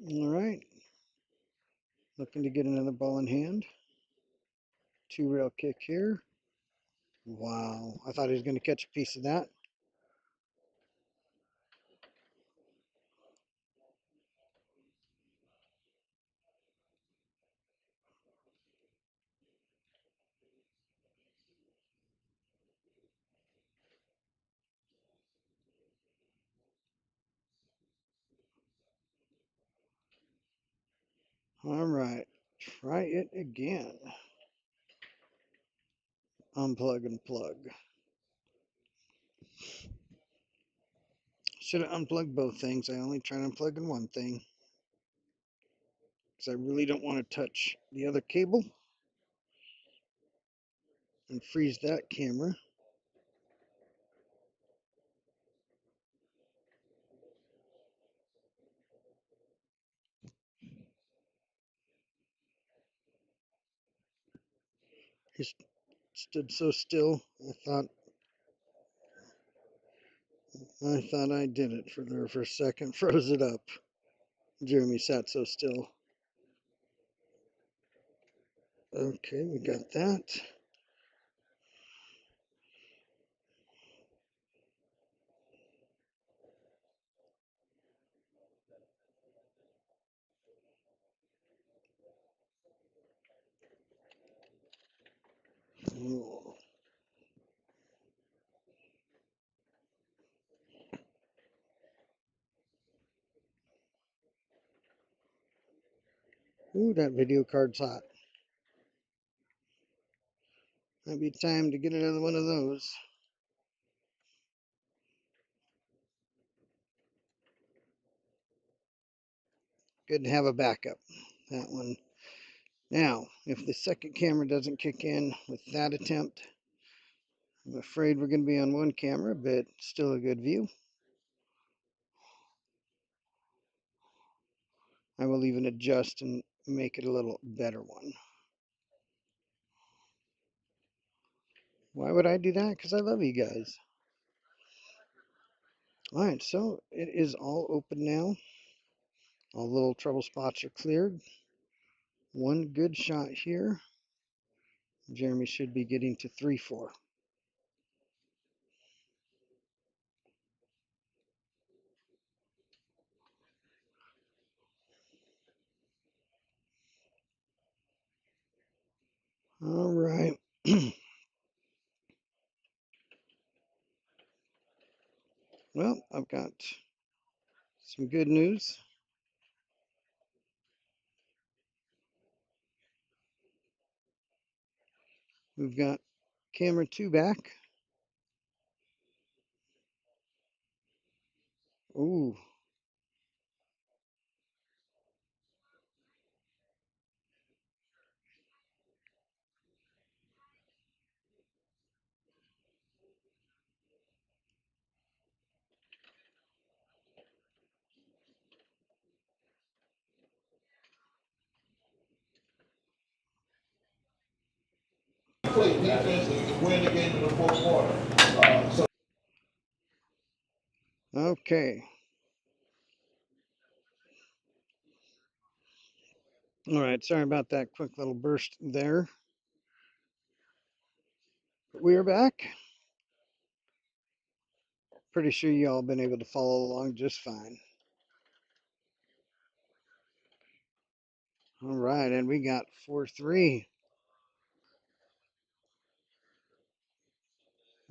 All right. Looking to get another ball in hand. Two rail kick here. Wow. I thought he was going to catch a piece of that. All right. Try it again. Unplug and plug. should have unplugged both things. I only tried unplugging one thing because I really don't want to touch the other cable and freeze that camera. He stood so still. I thought I did it for there for a second. Froze it up. Jeremy sat so still. Okay, we got that. Oh. Ooh, that video card's hot. Might be time to get another one of those. Good to have a backup. That one. Now, if the second camera doesn't kick in with that attempt, I'm afraid we're going to be on one camera, but still a good view. I will even adjust and make it a little better one. Why would I do that? Because I love you guys. All right, so it is all open now. All the little trouble spots are cleared. One good shot here. Jeremy should be getting to 3-4. All right. Well, I've got some good news. We've got camera 2 back. Ooh. Play defense and you win the game in the fourth quarter. Okay. All right. Sorry about that quick little burst there. We're back. Pretty sure you all been able to follow along just fine. All right, and we got 4-3.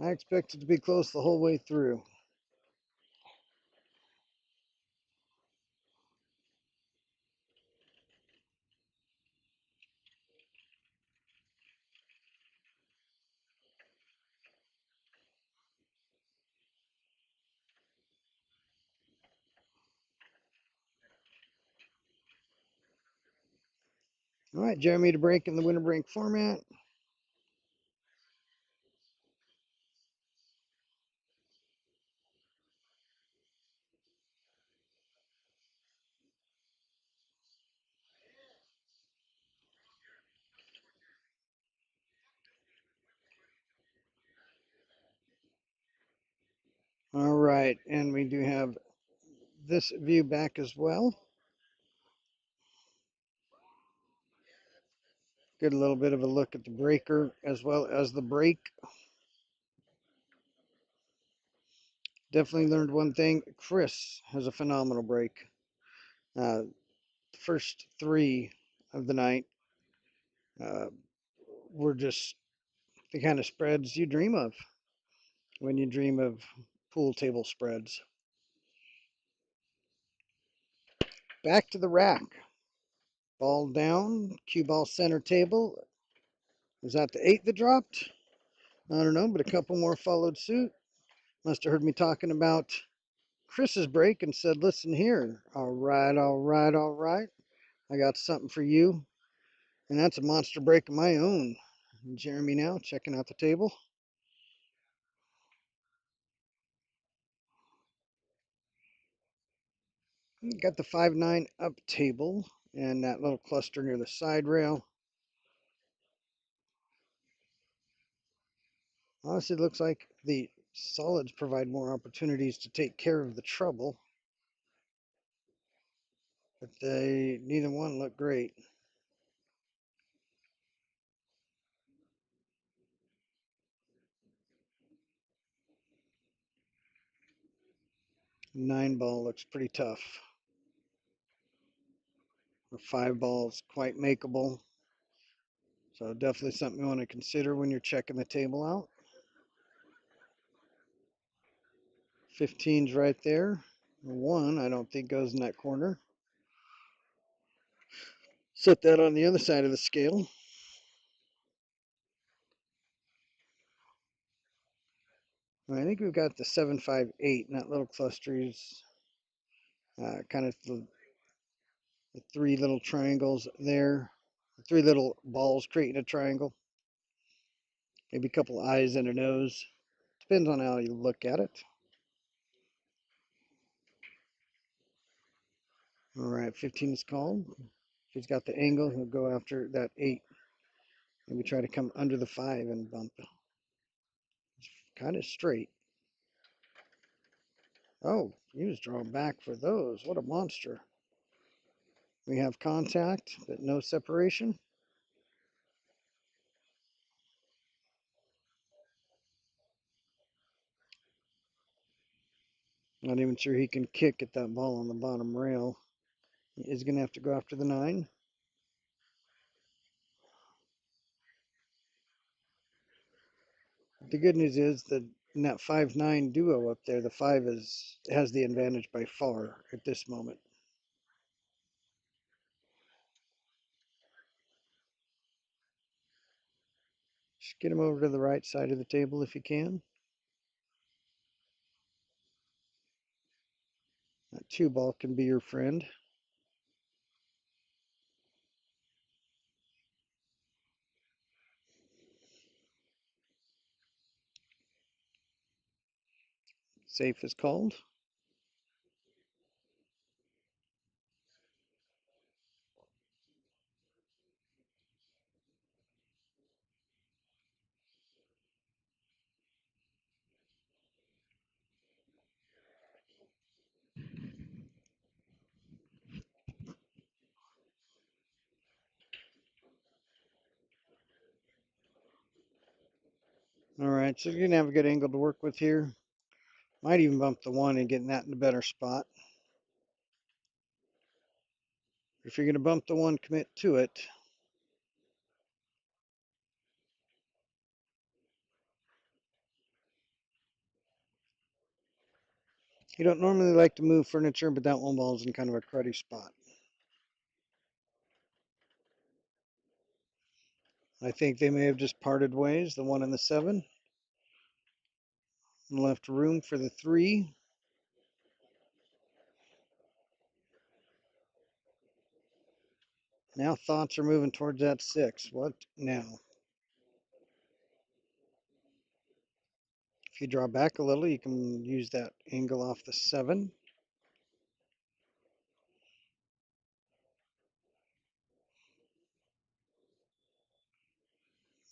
I expect it to be close the whole way through. All right, Jeremy to break in the winner break format. All right, and we do have this view back as well. Get a little bit of a look at the breaker as well as the break. Definitely learned one thing. Chris has a phenomenal break. First 3 of the night uh, were just the kind of spreads you dream of when you dream of pool table spreads. Back to the rack. Ball down, cue ball center table. Was that the 8 that dropped? I don't know, but a couple more followed suit. Must have heard me talking about Chris's break and said, listen here. All right, all right, all right. I got something for you. And that's a monster break of my own. Jeremy now checking out the table. Got the 5-9 up table and that little cluster near the side rail. Honestly, it looks like the solids provide more opportunities to take care of the trouble, but neither one look great. Nine ball looks pretty tough. The 5 ball is quite makeable, so definitely something you want to consider when you're checking the table out. 15's right there. 1, I don't think goes in that corner. Set that on the other side of the scale. I think we've got the 7, 5, 8, and that little cluster is kind of the 3 little triangles there. The 3 little balls creating a triangle. Maybe a couple eyes and a nose. Depends on how you look at it. All right, 15 is called. If he's got the angle, he'll go after that 8. Maybe try to come under the 5 and bump. It's kind of straight. Oh, he was drawing back for those. What a monster. We have contact, but no separation. Not even sure he can kick at that ball on the bottom rail. He is going to have to go after the 9. The good news is that in that 5-9 duo up there, the 5 has the advantage by far at this moment. Just get him over to the right side of the table if you can. That 2 ball can be your friend. Safe is called. All right, so you're going to have a good angle to work with here. Might even bump the 1 and get that in a better spot. If you're going to bump the 1, commit to it. You don't normally like to move furniture, but that 1 ball is in kind of a cruddy spot. I think they may have just parted ways, the 1 and the 7. And left room for the 3. Now thoughts are moving towards that 6. What now? If you draw back a little, you can use that angle off the 7.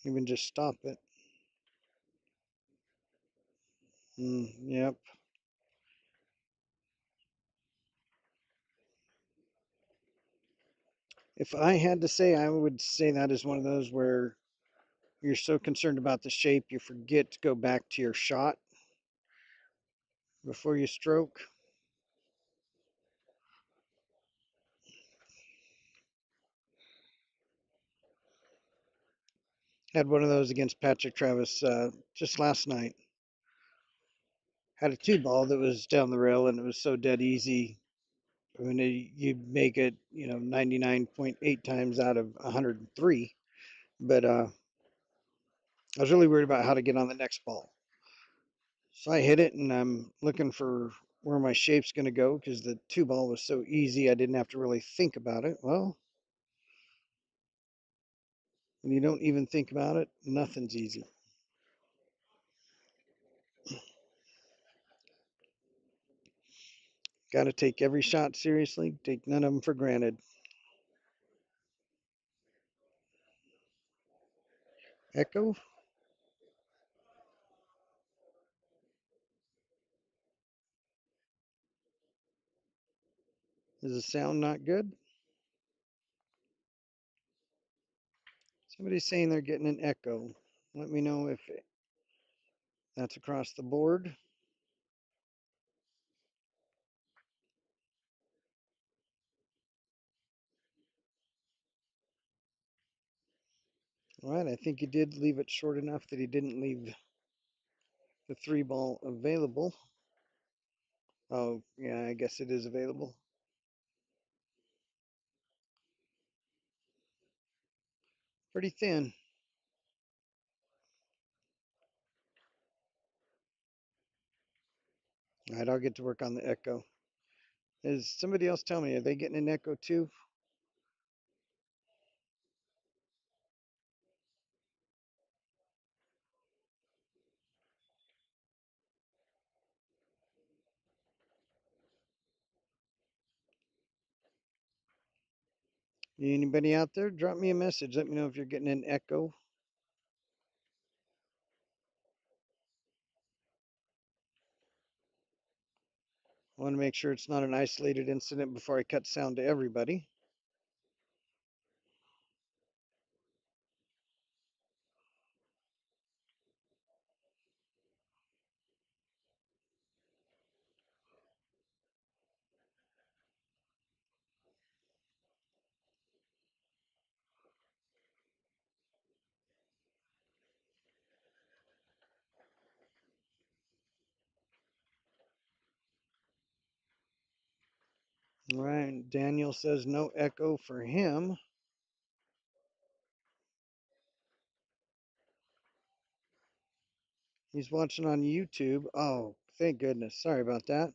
Even just stop it. Yep. If I had to say, I would say that is one of those where you're so concerned about the shape, you forget to go back to your shot before you stroke. Had one of those against Patrick Travis just last night. Had a 2 ball that was down the rail and it was so dead easy. I mean, you make it, 99.8 times out of 103. But I was really worried about how to get on the next ball. So I hit it and I'm looking for where my shape's going to go because the 2 ball was so easy I didn't have to really think about it. Well, when you don't even think about it, nothing's easy. Got to take every shot seriously, take none of them for granted. Echo? Is the sound not good? Somebody's saying they're getting an echo. Let me know if that's across the board. All right, I think he did leave it short enough that he didn't leave the 3 ball available. Oh, yeah, I guess it is available. Pretty thin. All right, I'll get to work on the echo. Is somebody else tell me, are they getting an echo too? Anybody out there? Drop me a message. Let me know if you're getting an echo. I want to make sure it's not an isolated incident before I cut sound to everybody. All right, Daniel says no echo for him. He's watching on YouTube. Oh, thank goodness. Sorry about that.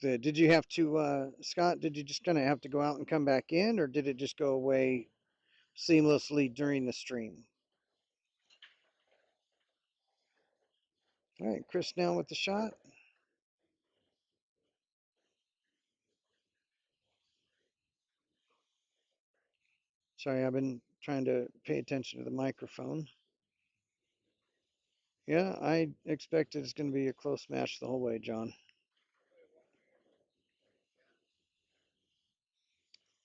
Did you have to, Scott, did you just kind of have to go out and come back in, or did it just go away seamlessly during the stream? All right, Chris now with the shot. Sorry, I've been trying to pay attention to the microphone. Yeah, I expect it's going to be a close match the whole way, John.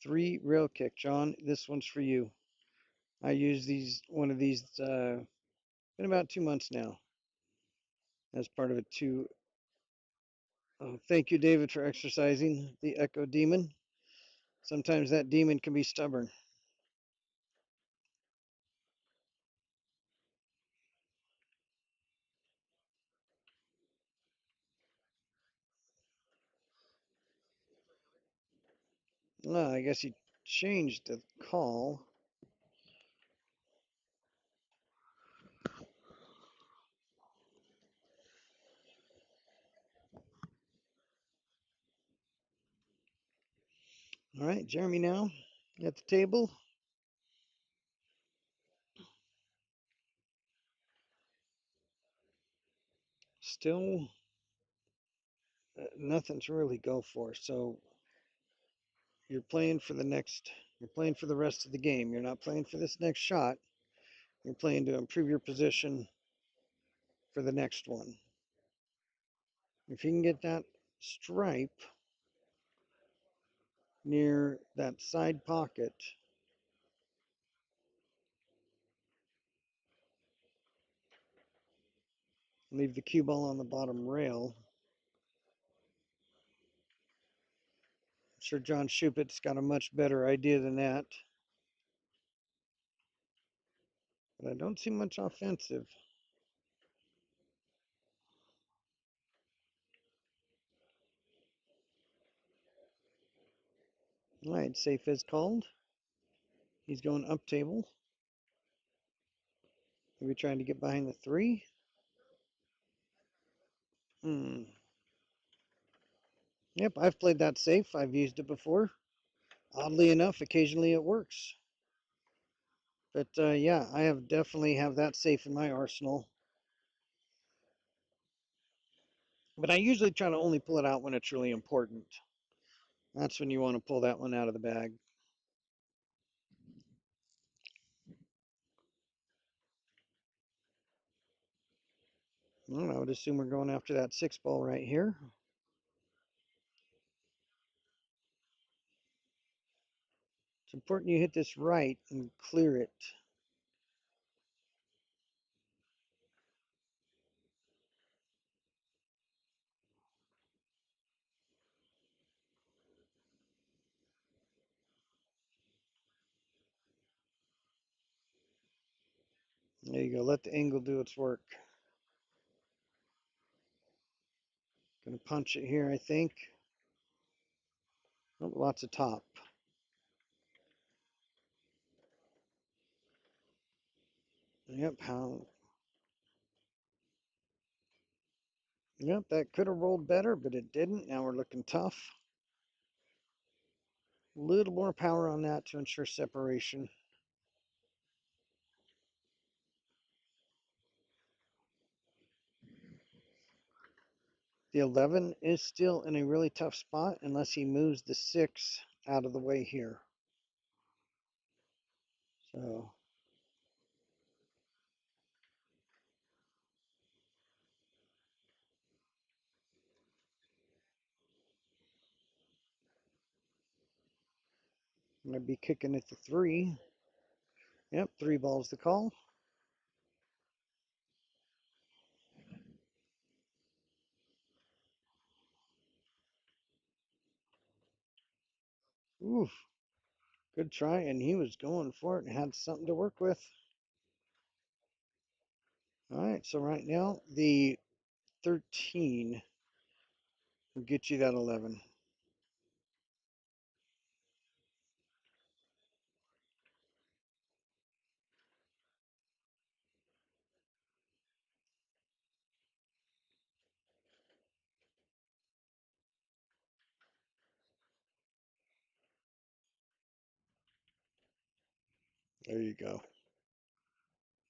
3 rail kick, John. This one's for you. I use one of these, been about 2 months now as part of a two. Oh, thank you, David, for exercising the Echo Demon. Sometimes that demon can be stubborn. Well, I guess he changed the call. All right, Jeremy now at the table. Still nothing to really go for. So you're playing for the next, you're playing for the rest of the game. You're not playing for this next shot. You're playing to improve your position for the next one. If you can get that stripe near that side pocket, leave the cue ball on the bottom rail. I'm sure John Shupit's got a much better idea than that. But I don't see much offensive. All right, safe is called. He's going up table. Maybe trying to get behind the 3. Hmm. Yep, I've played that safe. I've used it before. Oddly enough, occasionally it works. But yeah, I have definitely have that safe in my arsenal. But I usually try to only pull it out when it's really important. That's when you want to pull that one out of the bag. Well, I would assume we're going after that 6 ball right here. It's important you hit this right and clear it. There you go. Let the angle do its work. Gonna punch it here, I think. Oh, lots of top. Yep, how? Yep, that could have rolled better, but it didn't. Now we're looking tough. A little more power on that to ensure separation. The 11 is still in a really tough spot unless he moves the 6 out of the way here. So I'm going to be kicking at the 3. Yep, 3 balls the call. Oof, good try, and he was going for it and had something to work with. All right, so right now the 13 will get you that 11. There you go.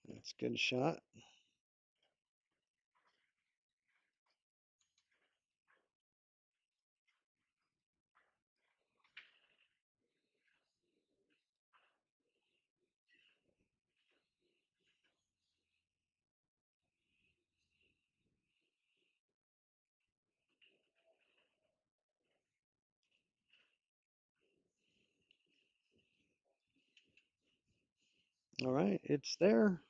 That's a good shot. All right, it's there.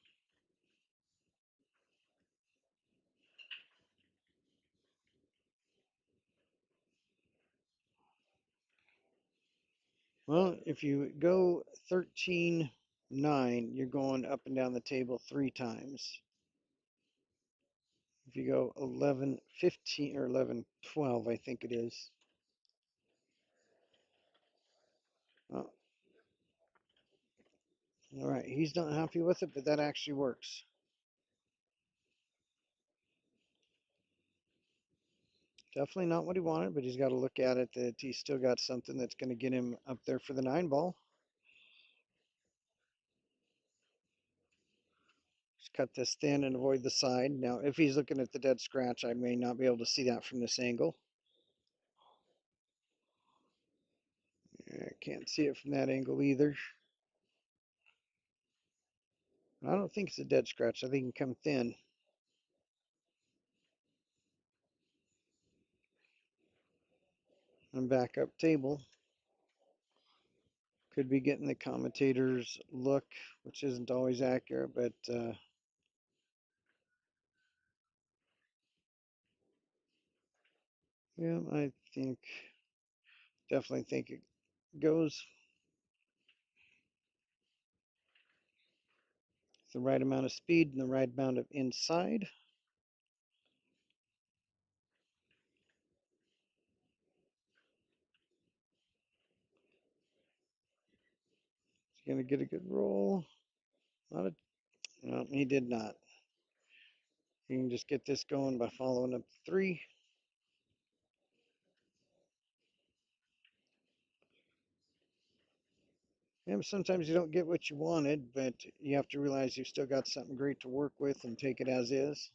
Well, if you go 13-9, you're going up and down the table 3 times. If you go 11-15 or 11-12, I think it is. Oh, all right, he's not happy with it, but that actually works. Definitely not what he wanted, but he's got to look at it that he's still got something that's going to get him up there for the 9 ball. Just cut this thin and avoid the side. Now, if he's looking at the dead scratch, I may not be able to see that from this angle. I can't see it from that angle either. I don't think it's a dead scratch. I think it can come thin. And back up table. Could be getting the commentator's look, which isn't always accurate, but yeah, I think, definitely think it goes the right amount of speed and the right amount of inside. He's going to get a good roll. Not a, no, he did not. You can just get this going by following up 3. And sometimes you don't get what you wanted, but you have to realize you've still got something great to work with and take it as is.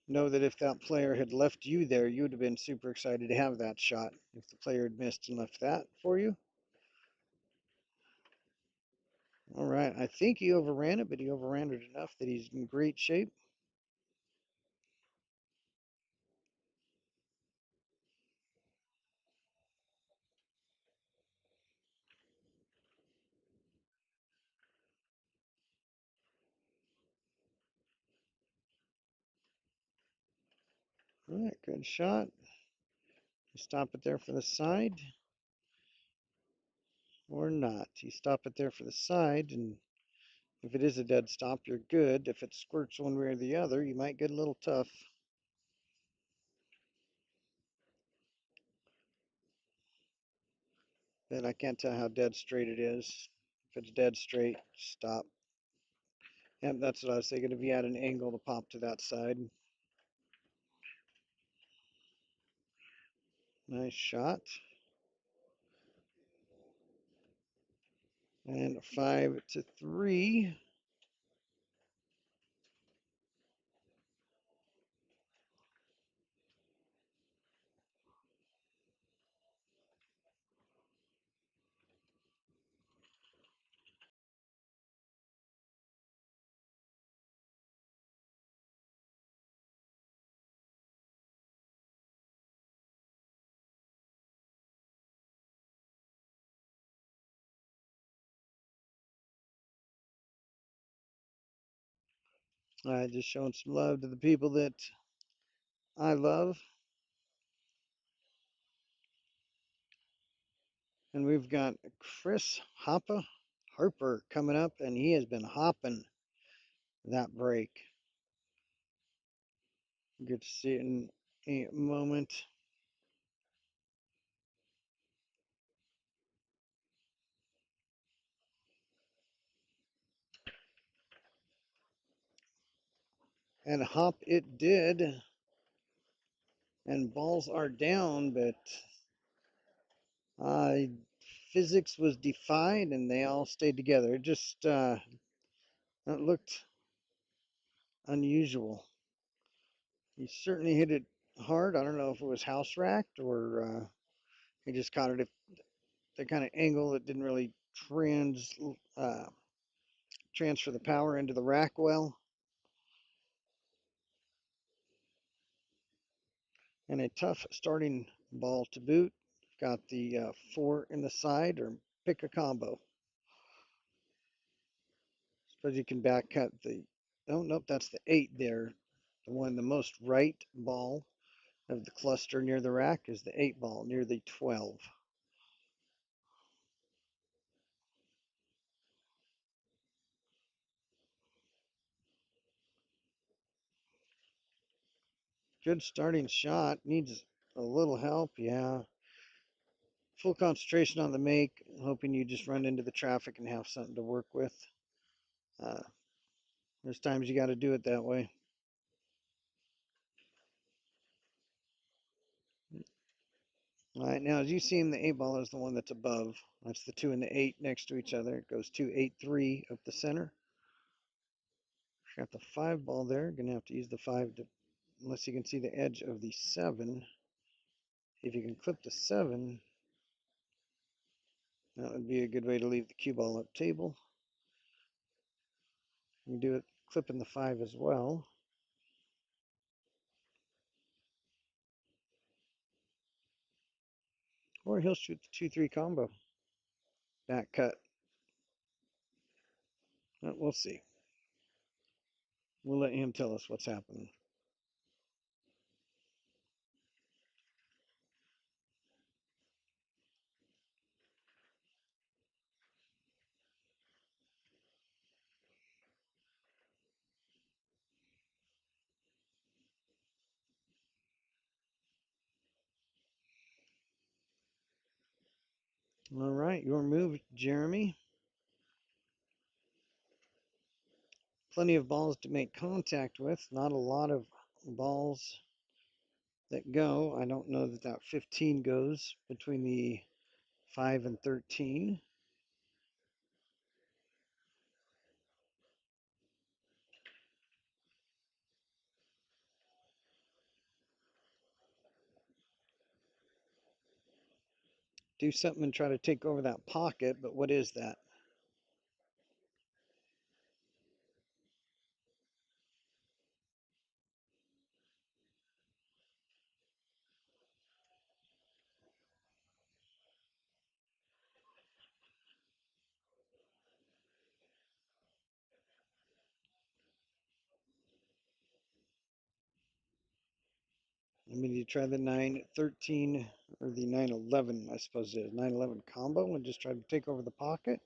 Know that if that player had left you there, you would have been super excited to have that shot. If the player had missed and left that for you. All right, I think he overran it, but he overran it enough that he's in great shape. All right, good shot. You stop it there for the side or not. You stop it there for the side, and if it is a dead stop, you're good. If it squirts one way or the other, you might get a little tough. Then I can't tell how dead straight it is. If it's dead straight, stop. Yep, that's what I was thinking. If you had an angle to pop to that side. Nice shot. And 5-3. Just showing some love to the people that I love. And we've got Chris Harper coming up, and he has been hopping that break. Good to see it in a moment. And hop it did. And balls are down, but uh, physics was defied and they all stayed together. It just that looked unusual. He certainly hit it hard. I don't know if it was house racked or he just caught it at the kind of angle that didn't really uh, transfer the power into the rack well. And a tough starting ball to boot. Got the 4 in the side or pick a combo. Suppose you can back cut the, oh, nope, that's the 8 there. The one, the most right ball of the cluster near the rack is the 8 ball near the 12. Good starting shot. Needs a little help, yeah. Full concentration on the make, hoping you just run into the traffic and have something to work with. Uh, there's times you got to do it that way. All right, now as you see him, the 8 ball is the one that's above. That's the 2 and the 8 next to each other. It goes 2, 8, 3 up the center. Got the 5 ball there. Gonna have to use the 5 to, unless you can see the edge of the 7. If you can clip the 7, that would be a good way to leave the cue ball up table. You can do it clipping the 5 as well. Or he'll shoot the 2-3 combo. Back cut. We'll see. We'll let him tell us what's happening. All right, your move, Jeremy. Plenty of balls to make contact with. Not a lot of balls that go. I don't know that that 15 goes between the 5 and 13. Do something and try to take over that pocket, but what is that? I mean, you try the 9-13 or the 9-11, I suppose it is 9-11 combo and just try to take over the pocket.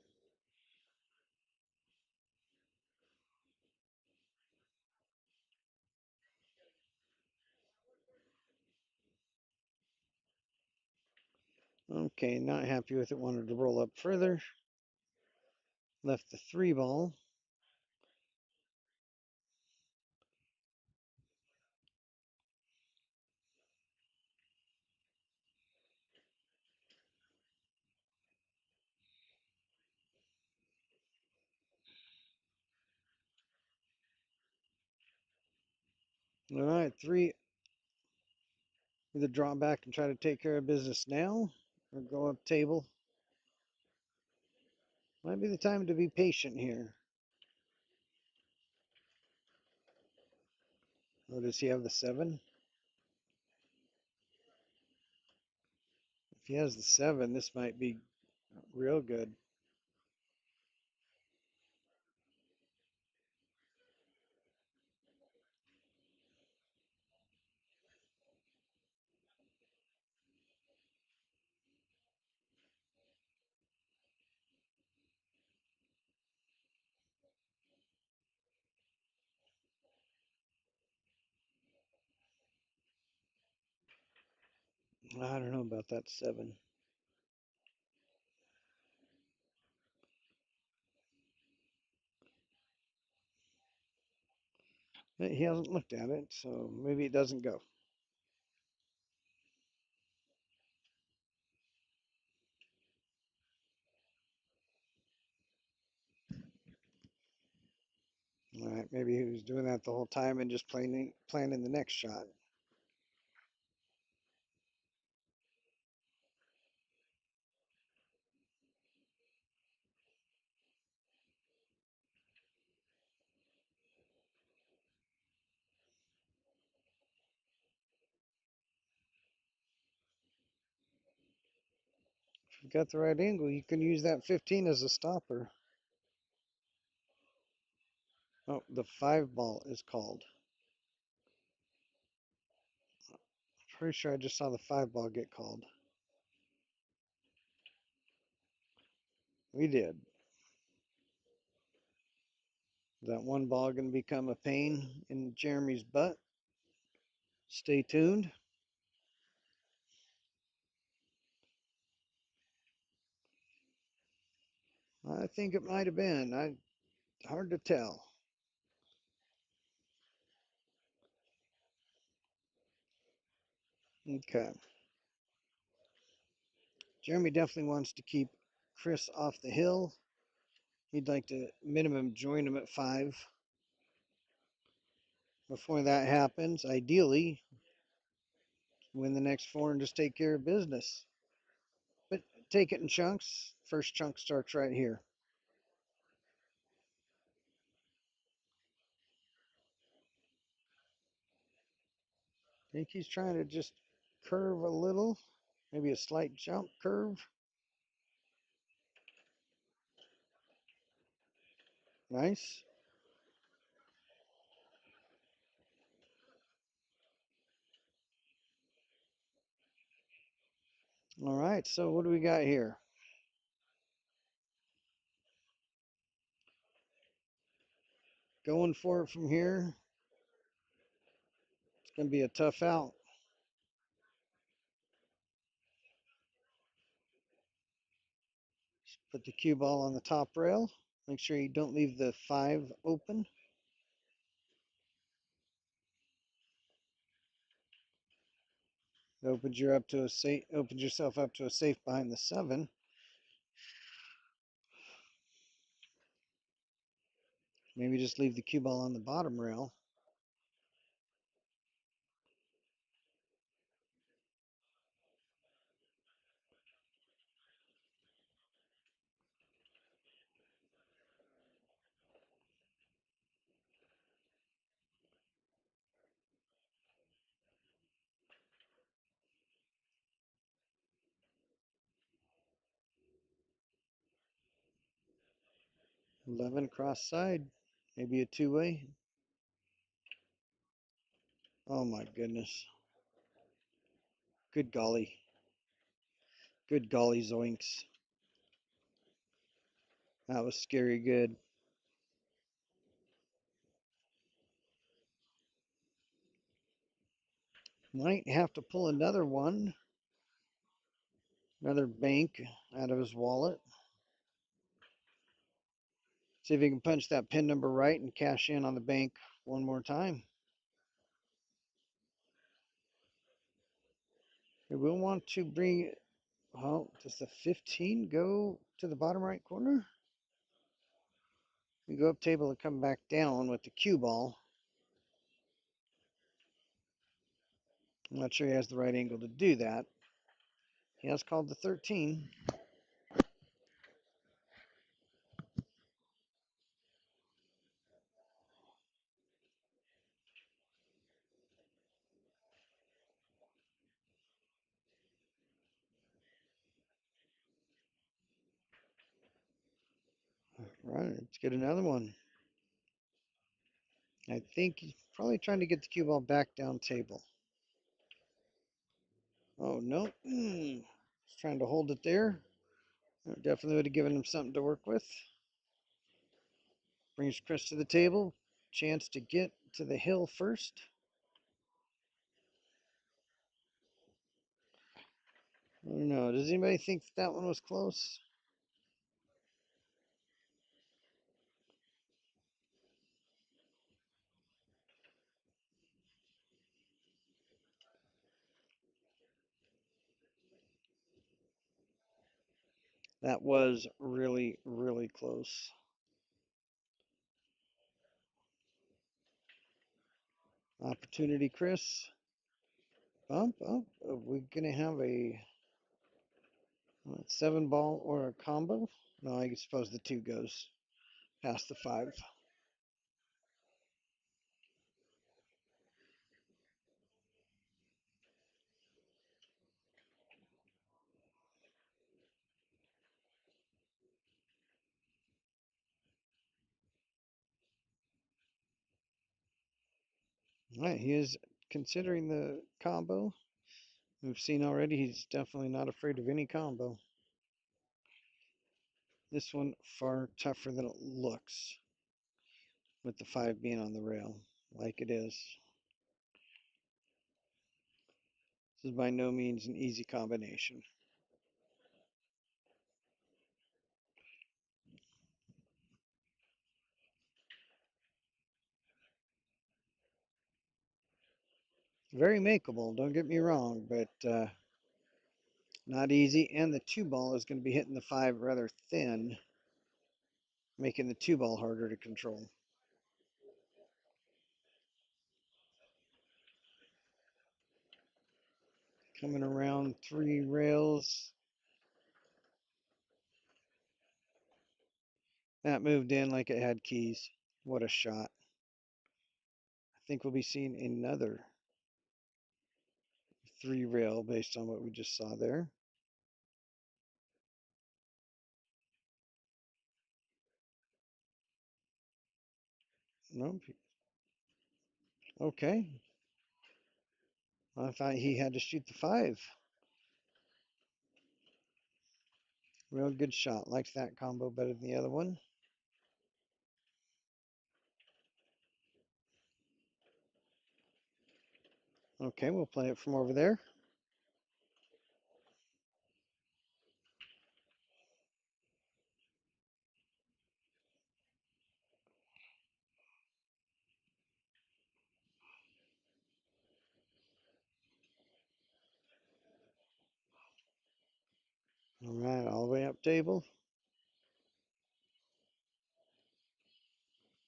Okay, not happy with it. Wanted to roll up further. Left the 3 ball. All right, 3. Either draw back and try to take care of business now or go up table. Might be the time to be patient here. Or does he have the 7? If he has the 7, this might be real good. I don't know about that 7. He hasn't looked at it, so maybe it doesn't go. All right, maybe he was doing that the whole time and just planning the next shot. If you've got the right angle, you can use that 15 as a stopper. Oh, the 5 ball is called. Pretty sure I just saw the 5 ball get called. We did. That 1 ball going to become a pain in Jeremy's butt? Stay tuned. I think it might have been. Hard to tell. Okay. Jeremy definitely wants to keep Chris off the hill. He'd like to minimum join him at 5. Before that happens, ideally, win the next 4 and just take care of business. But take it in chunks. First chunk starts right here. I think he's trying to just curve a little, maybe a slight jump curve. Nice. All right, so what do we got here? Going for it from here. It's going to be a tough out. Put the cue ball on the top rail. Make sure you don't leave the 5 open. Opens yourself up to a safe behind the 7. Maybe just leave the cue ball on the bottom rail. Eleven cross side, maybe a two-way. Oh my goodness. Good golly. Good golly zoinks. That was scary good. Might have to pull another one. Another bank out of his wallet. See if he can punch that pin number right and cash in on the bank one more time. We will want to bring, well, does the 15 go to the bottom right corner? We go up table and come back down with the cue ball. I'm not sure he has the right angle to do that. He has called the 13. All right, let's get another one. I think he's probably trying to get the cue ball back down table. Oh, no. He's trying to hold it there. Definitely would have given him something to work with. Brings Chris to the table. Chance to get to the hill first. I don't know. Does anybody think that one was close? That was really, really close. Opportunity, Chris. Bump up. Are we going to have a 7 ball or a combo? No, I suppose the 2 goes past the 5. All right, he is considering the combo. We've seen already he's definitely not afraid of any combo. This one far tougher than it looks with the 5 being on the rail, like it is. This is by no means an easy combination. Very makeable, don't get me wrong, but not easy. And the 2 ball is going to be hitting the 5 rather thin, making the 2 ball harder to control. Coming around 3 rails. That moved in like it had keys. What a shot. I think we'll be seeing another 3 rail based on what we just saw there. Nope. Okay. I thought he had to shoot the 5. Real good shot. Likes that combo better than the other one. Okay, we'll play it from over there. All right, all the way up table.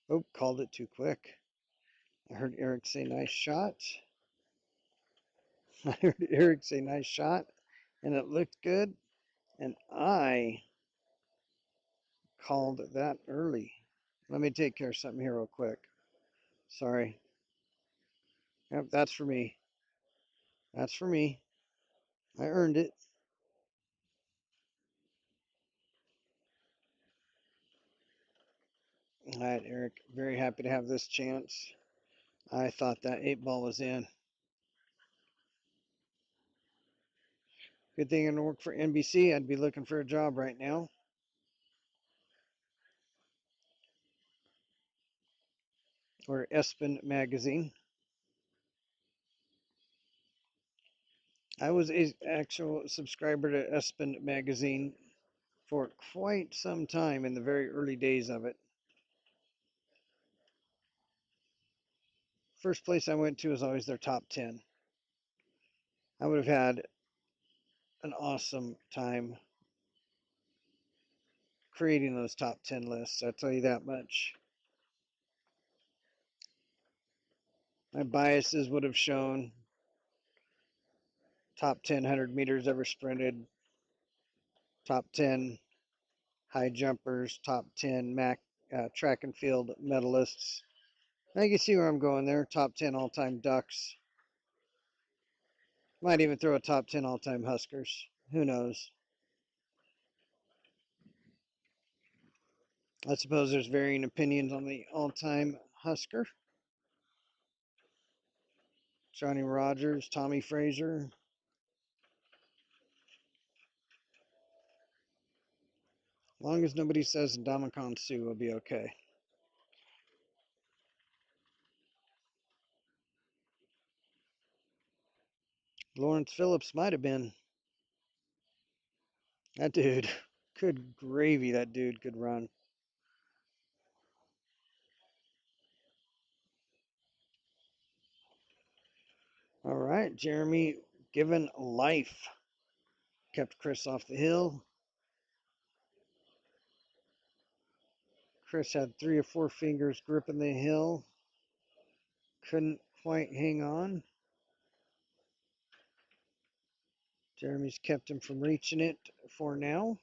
Oh, called it too quick. I heard Eric say nice shot. I heard Eric say nice shot, and it looked good. And I called that early. Let me take care of something here real quick. Sorry. Yep, that's for me. That's for me. I earned it. All right, Eric. Very happy to have this chance. I thought that 8 ball was in. Good thing I don't work for NBC. I'd be looking for a job right now. Or Espen magazine. I was a actual subscriber to Espen magazine for quite some time in the very early days of it. First place I went to is always their top 10. I would have had an awesome time creating those top 10 lists. I'll tell you that much. My biases would have shown top 10 100 meters ever sprinted, top 10 high jumpers, top 10 track and field medalists. Now you can see where I'm going there. Top 10 all time Ducks. Might even throw a top 10 all time Huskers. Who knows? I suppose there's varying opinions on the all time Husker. Johnny Rogers, Tommy Fraser. As long as nobody says Ndamukong Suh, will be okay. Lawrence Phillips might have been. That dude, good gravy, that dude could run. All right, Jeremy, given life, kept Chris off the hill. Chris had 3 or 4 fingers gripping the hill. Couldn't quite hang on. Jeremy's kept him from reaching it for now.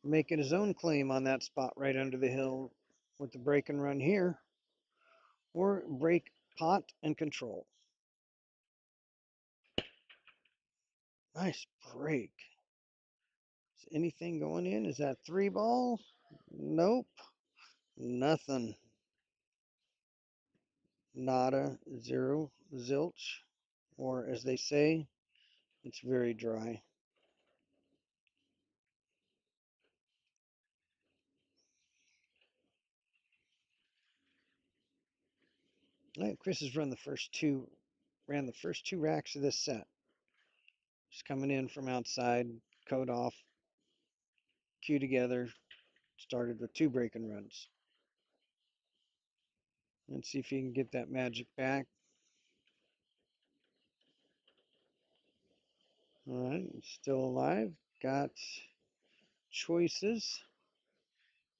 Making his own claim on that spot right under the hill with the break and run here. Or break, pot, and control. Nice break. Is anything going in? Is that 3 ball? Nope. Nothing. Nada, zero, zilch. Or as they say, it's very dry. All right, Chris has ran the first two racks of this set. Just coming in from outside, coat off, cue together, started with 2 break and runs. Let's see if he can get that magic back. All right, still alive. Got choices.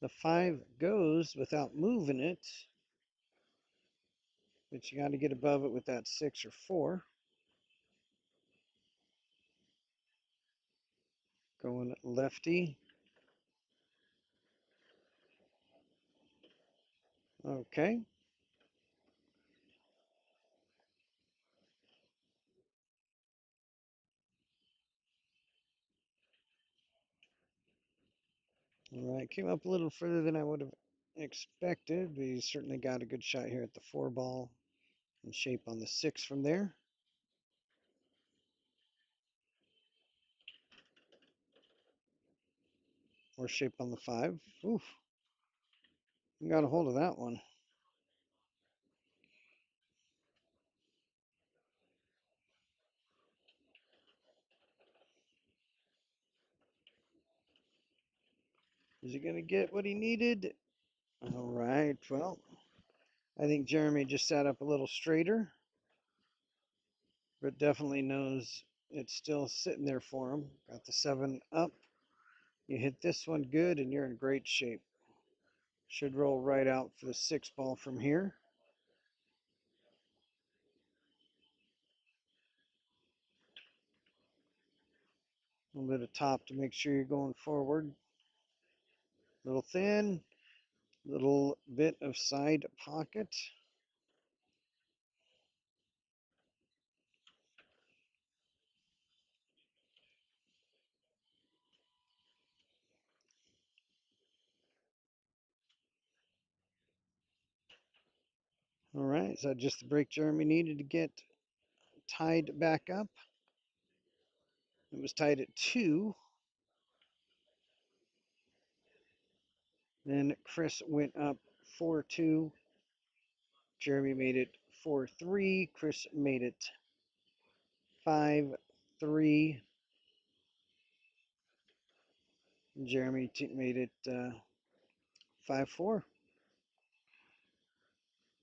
The 5 goes without moving it, but you got to get above it with that 6 or 4. Going lefty. Okay. All right, came up a little further than I would have expected, but he's certainly got a good shot here at the 4 ball and shape on the 6 from there. Or shape on the 5. Oof. Got a hold of that one. Is he going to get what he needed? All right, well, I think Jeremy just sat up a little straighter, but definitely knows it's still sitting there for him. Got the 7 up. You hit this one good, and you're in great shape. Should roll right out for the 6 ball from here. A little bit of top to make sure you're going forward. A little thin, little bit of side pocket. All right, so just the break Jeremy needed to get tied back up. It was tied at 2. Then Chris went up 4-2. Jeremy made it 4-3. Chris made it 5-3. Jeremy made it 5-4.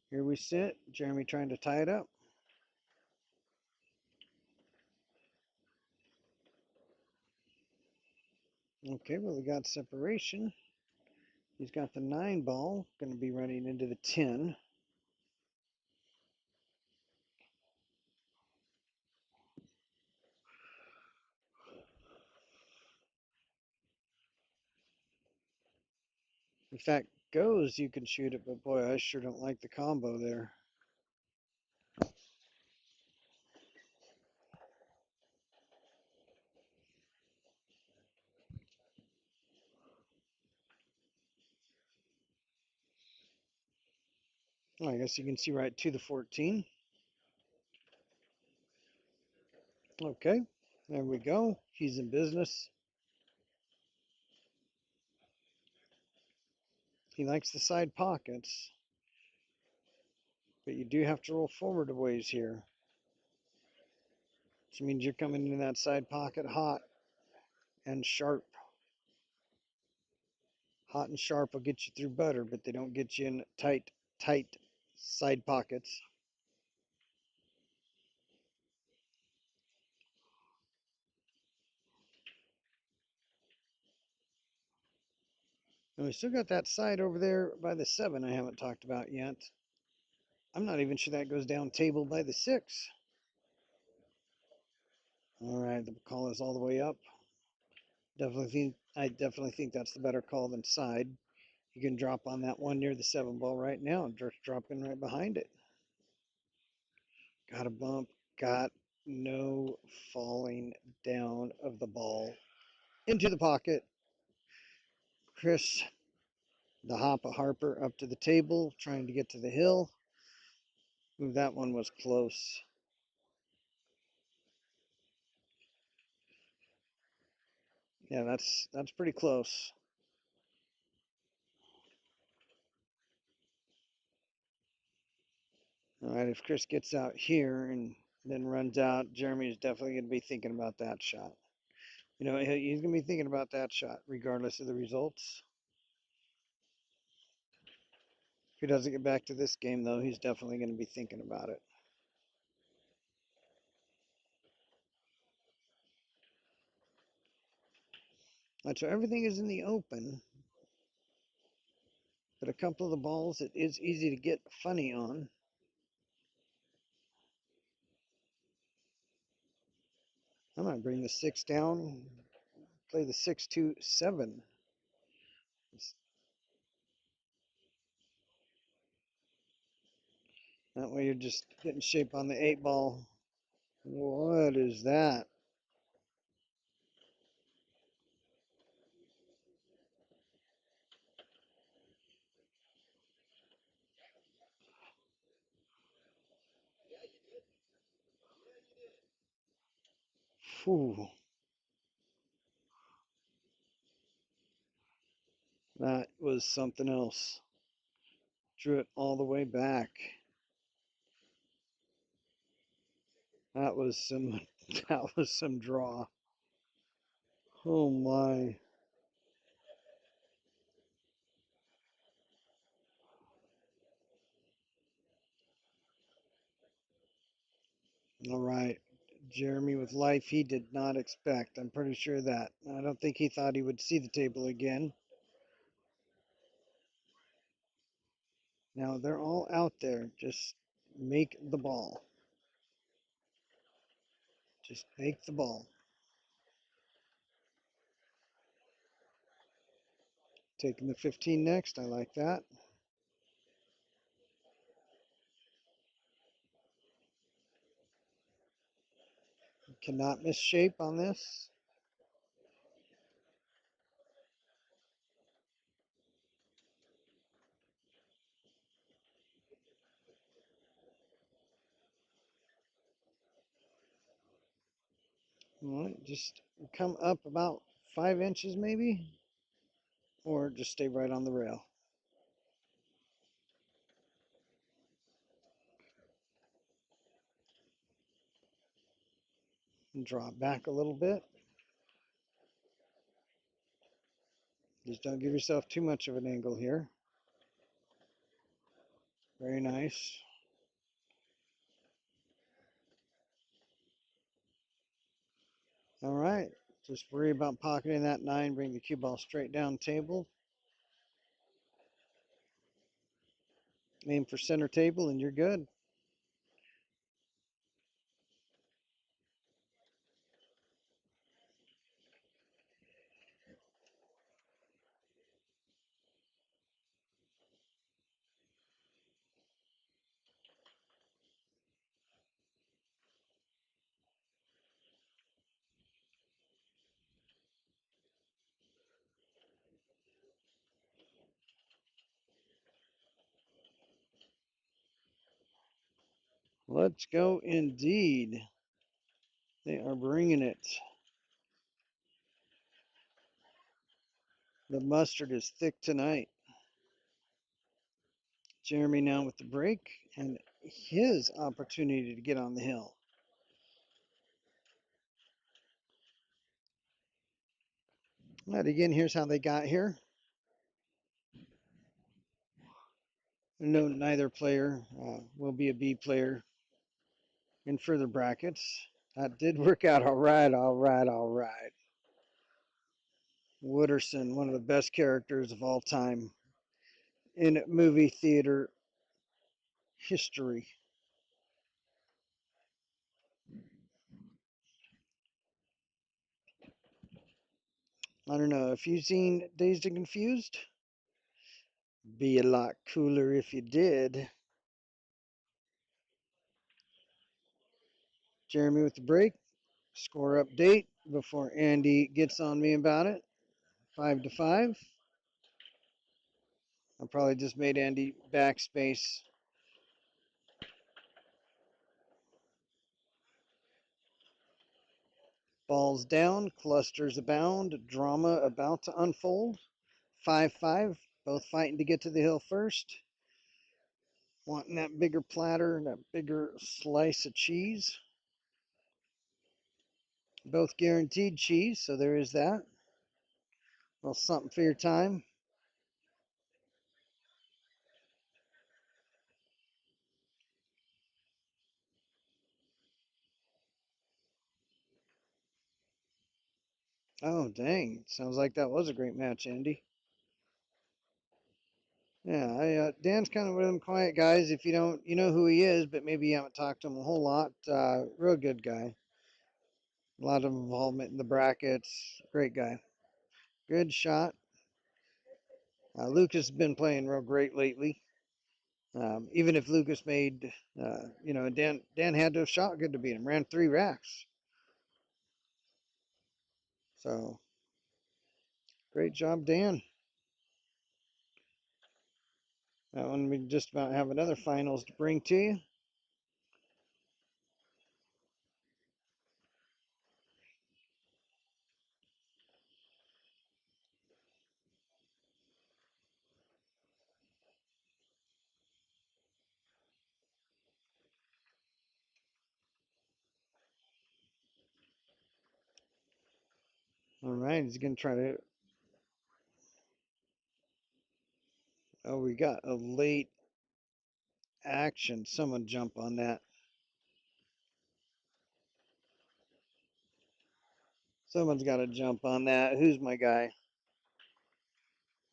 Here we sit. Jeremy trying to tie it up. Okay, well, we got separation. He's got the 9 ball, going to be running into the 10. In fact, goes, you can shoot it, but boy, I sure don't like the combo there. Oh, I guess you can see right to the 14. Okay, there we go. He's in business. He likes the side pockets, but you do have to roll forward a ways here. Which means you're coming in that side pocket hot and sharp. Hot and sharp will get you through butter, but they don't get you in tight side pockets. And we still got that side over there by the 7 I haven't talked about yet. I'm not even sure that goes down table by the 6. All right, the call is all the way up. I definitely think that's the better call than side. You can drop on that one near the 7 ball right now and just drop in right behind it. Got a bump, got no falling down of the ball into the pocket. Chris, the hop of Harper up to the table, trying to get to the hill. Ooh, that one was close. Yeah, that's pretty close. All right, if Chris gets out here and then runs out, Jeremy's definitely going to be thinking about that shot. You know, he's going to be thinking about that shot regardless of the results. If he doesn't get back to this game, though, he's definitely going to be thinking about it. All right, so everything is in the open, but a couple of the balls it is easy to get funny on. I might bring the 6 down, play the 6-2-7. That way you're just getting shape on the 8 ball. What is that? Whew. That was something else. Drew it all the way back. That was some that was some draw. Oh my. All right. Jeremy with life he did not expect. I'm pretty sure of that. I don't think he thought he would see the table again. Now they're all out there. Just make the ball. Just make the ball. Taking the 15 next. I like that. Cannot miss shape on this. All right, just come up about 5 inches maybe, or just stay right on the rail. And draw it back a little bit. Just don't give yourself too much of an angle here. Very nice. All right, just worry about pocketing that 9, bring the cue ball straight down table. Aim for center table and you're good. Let's go indeed. They are bringing it. The mustard is thick tonight. Jeremy now with the break and his opportunity to get on the hill. All right, again, here's how they got here. No, neither player will be a B player in further brackets. That did work out all right, all right, all right. Wooderson, one of the best characters of all time in movie theater history. I don't know if you've seen Dazed and Confused. Be a lot cooler if you did. Jeremy with the break. Score update before Andy gets on me about it. 5-5. I probably just made Andy backspace. Balls down, clusters abound, drama about to unfold. 5-5, both fighting to get to the hill first. Wanting that bigger platter, that bigger slice of cheese. Both guaranteed cheese, so there is that. Well, something for your time. Oh, dang. Sounds like that was a great match, Andy. Yeah, Dan's kind of one of them quiet guys. If you don't, you know who he is, but maybe you haven't talked to him a whole lot. Real good guy. A lot of involvement in the brackets. Great guy. Good shot. Lucas has been playing real great lately. Even if Lucas made, Dan had to have shot good to beat him. Ran 3 racks. So, great job, Dan. That one we just about have another finals to bring to you. All right, he's going to try to. Oh, we got a late action. Someone jump on that. Someone's got to jump on that. Who's my guy?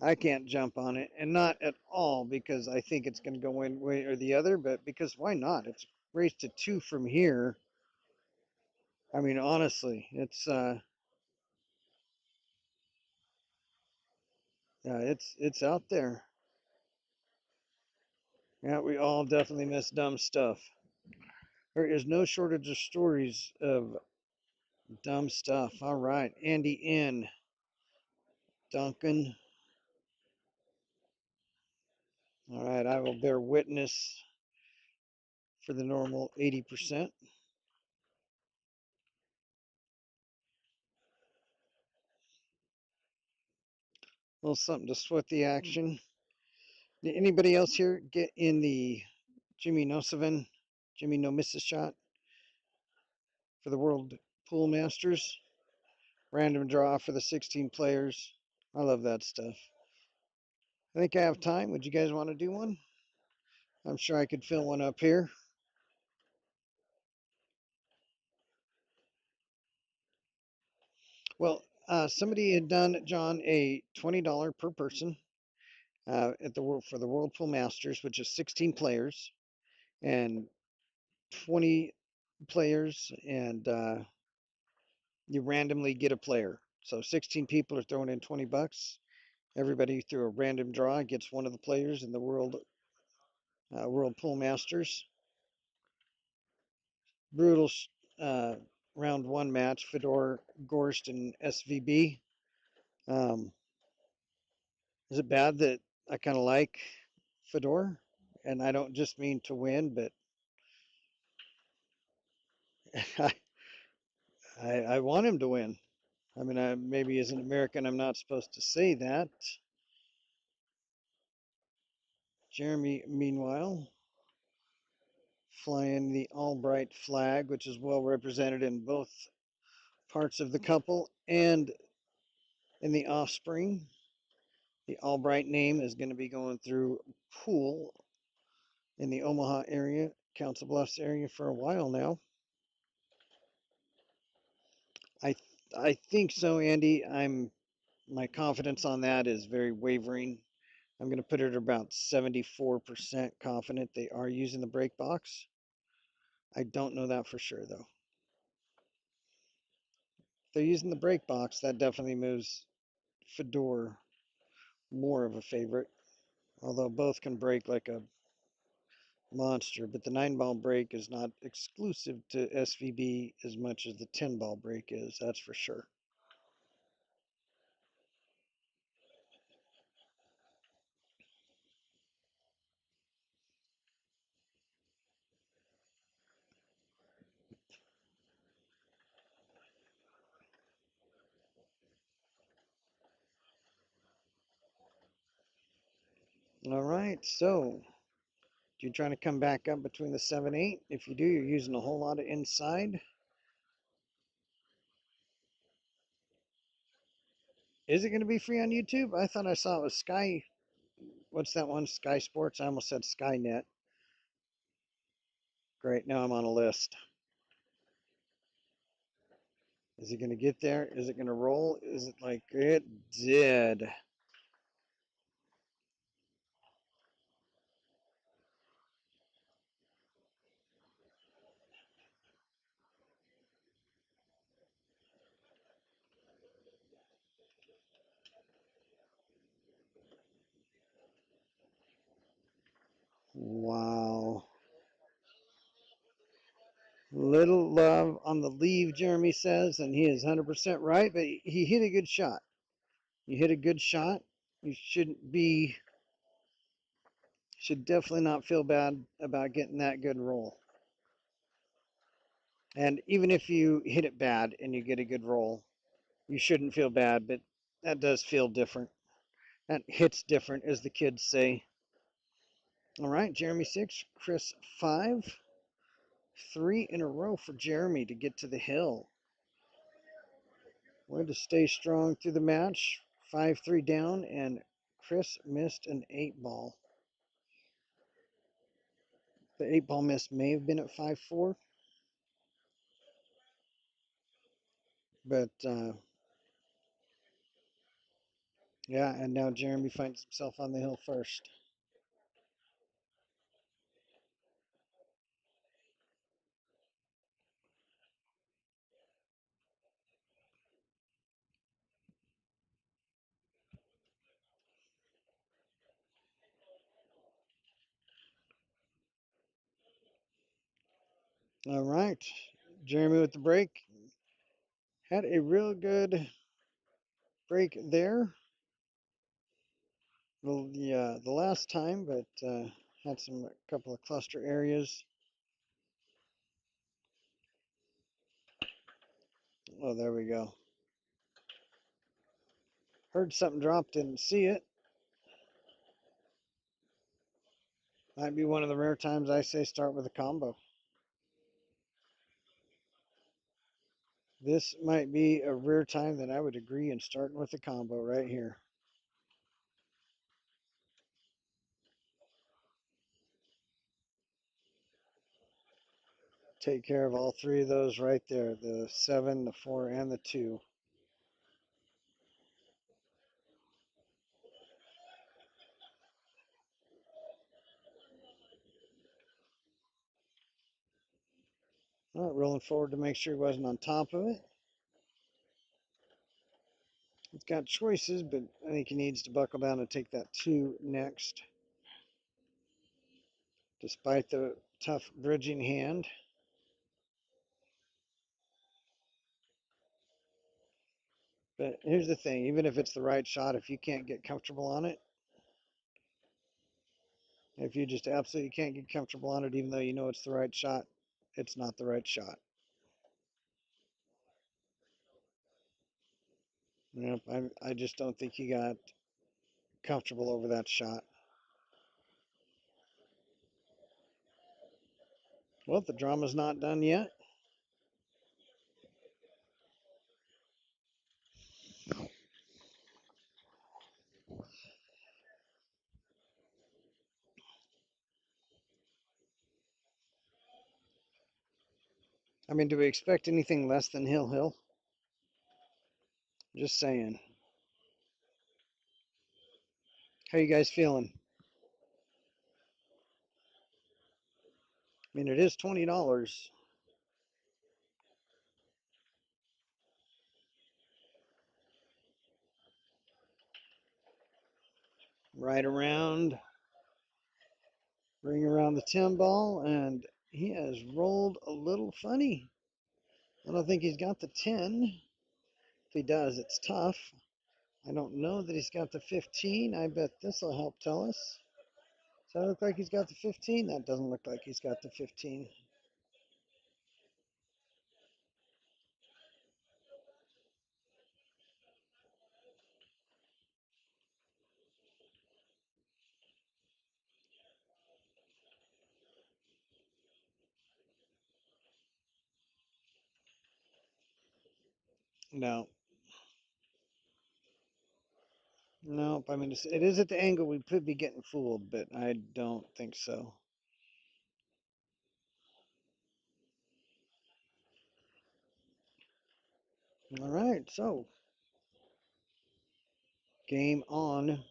I can't jump on it, and not at all because I think it's going to go one way or the other, but because why not? It's race to 2 from here. I mean, honestly, it's out there. Yeah, we all definitely miss dumb stuff. There is no shortage of stories of dumb stuff. All right, Andy in. Duncan. All right, I will bear witness for the normal 80%. A little something to sweat the action. Did anybody else here get in the Jimmy No7, Jimmy No Misses shot for the World Pool Masters? Random draw for the 16 players. I love that stuff. I think I have time. Would you guys want to do one? I'm sure I could fill one up here. Well, somebody had done, John, a $20 per person at the world for the World Pool Masters, which is 16 players and 20 players, and you randomly get a player. So 16 people are throwing in 20 bucks. Everybody through a random draw gets one of the players in the World Pool Masters. Brutal uh, round one match. Fedor, Gorst, and SVB. Um, is it bad that I kind of like Fedor? And I don't just mean to win, but I, I want him to win. I mean, maybe as an American, I'm not supposed to say that. Jeremy, meanwhile, flying the Albright flag, which is well represented in both parts of the couple and in the offspring. The Albright name is going to be going through pool in the Omaha area, Council Bluffs area for a while now. I I think so, Andy. My confidence on that is very wavering. I'm going to put it at about 74% confident they are using the brake box. I don't know that for sure though. If they're using the brake box, that definitely moves Fedor more of a favorite. Although both can break like a monster, but the 9-ball break is not exclusive to SVB as much as the 10-ball break is, that's for sure. All right, so you're trying to come back up between the 7-8. If you do, you're using a whole lot of inside. Is it going to be free on YouTube? I thought I saw it was Sky. What's that one? Sky Sports? I almost said Skynet. Great, now I'm on a list. Is it going to get there? Is it going to roll? Is it like it did? Wow. Little love on the leave, Jeremy says, and he is 100% right, but he hit a good shot. You hit a good shot. You should definitely not feel bad about getting that good roll. And even if you hit it bad and you get a good roll, you shouldn't feel bad, but that does feel different. That hits different, as the kids say. All right, Jeremy 6, Chris 5. 3 in a row for Jeremy to get to the hill. Way to stay strong through the match. 5-3 down, and Chris missed an 8-ball. The 8-ball miss may have been at 5-4. But yeah, and now Jeremy finds himself on the hill first. All right, Jeremy with the break. Had a real good break there the last time, but had a couple of cluster areas. Oh, there we go. Heard something drop, didn't see it. Might be one of the rare times I say start with a combo. This might be a rare time that I would agree in starting with a combo right here. Take care of all three of those right there, the 7, the 4, and the 2. All right, rolling forward to make sure he wasn't on top of it. He's got choices, but I think he needs to buckle down and take that 2 next. Despite the tough bridging hand. But here's the thing, even if it's the right shot, if you can't get comfortable on it, if you just absolutely can't get comfortable on it, even though you know it's the right shot, it's not the right shot. Yep, I just don't think he got comfortable over that shot. Well, the drama's not done yet. I mean, do we expect anything less than Hill Hill? Just saying. How you guys feeling? I mean, it is $20. Right around, ring around the 10 ball, and he has rolled a little funny. I don't think he's got the 10. If he does, it's tough. I don't know that he's got the 15. I bet this will help tell us. Does that look like he's got the 15? That doesn't look like he's got the 15. No. Nope. I mean, it is at the angle we could be getting fooled, but I don't think so. All right, so game on,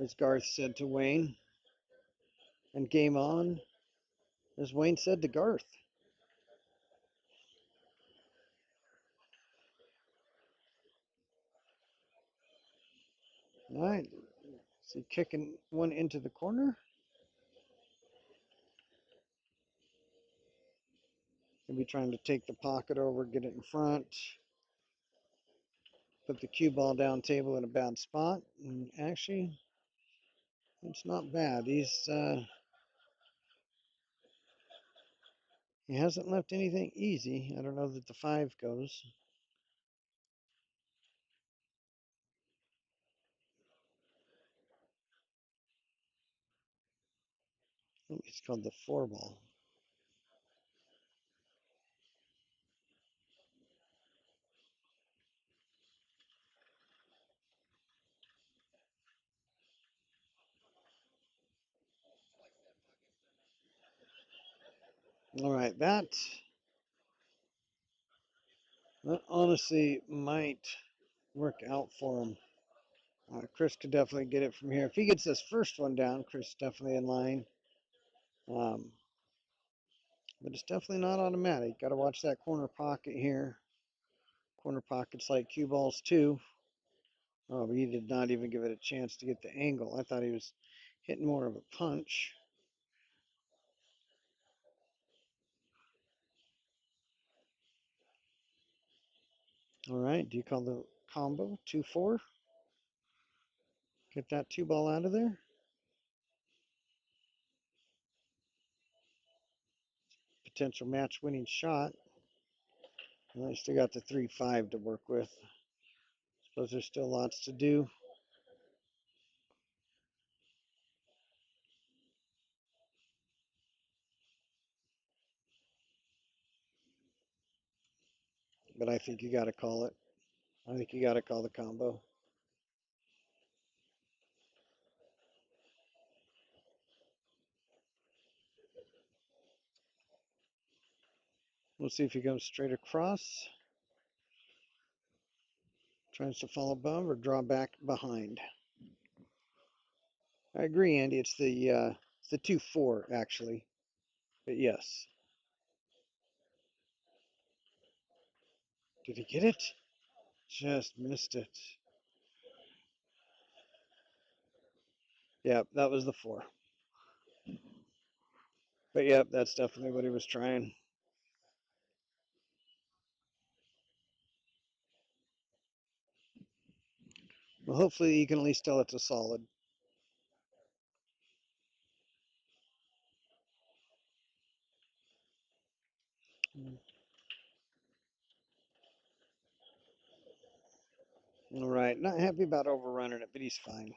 as Garth said to Wayne, and game on, as Wayne said to Garth. All right, so kicking one into the corner. Maybe trying to take the pocket over, get it in front. Put the cue ball down table in a bad spot. And actually, it's not bad. He hasn't left anything easy. I don't know that the 5 goes. Oh, it's called the 4 ball. All right, that That honestly might work out for him. Chris could definitely get it from here. If he gets this first one down, Chris is definitely in line. Um, but it's definitely not automatic. Got to watch that corner pocket here. Corner pockets like cue balls too. Oh, but he did not even give it a chance to get the angle. I thought he was hitting more of a punch. All right, do you call the combo 2-4? Get that two ball out of there. Potential match winning shot. And I still got the 3-5 to work with. Suppose there's still lots to do. But I think you got to call it. I think you got to call the combo. We'll see if he goes straight across. Tries to fall above or draw back behind. I agree, Andy. It's the 2-4 actually. But yes. Did he get it? Just missed it. Yep, that was the 4. But yep, that's definitely what he was trying. Well, hopefully you can at least tell it's a solid. All right, not happy about overrunning it, but he's fine.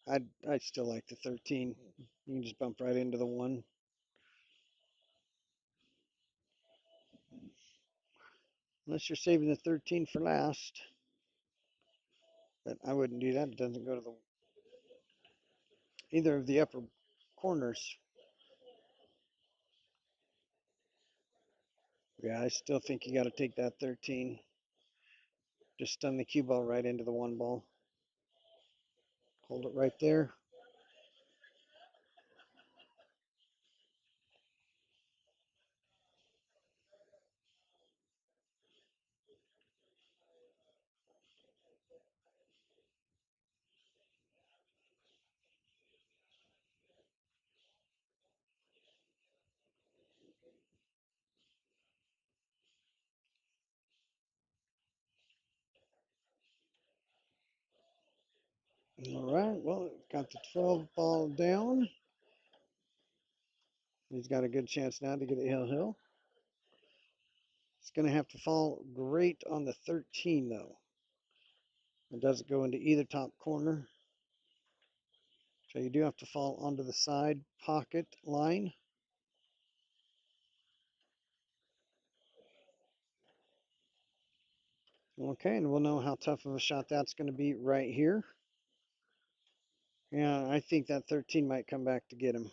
I'd still like the 13. You can just bump right into the 1. Unless you're saving the 13 for last. But I wouldn't do that. It doesn't go to the either of the upper corners. Yeah, I still think you got to take that 13. Just stun the cue ball right into the 1 ball. Hold it right there. All right, well, got the 12 ball down. He's got a good chance now to get a hill. It's going to have to fall great on the 13, though. It doesn't go into either top corner. So you do have to fall onto the side pocket line. Okay, and we'll know how tough of a shot that's going to be right here. Yeah, I think that 13 might come back to get him.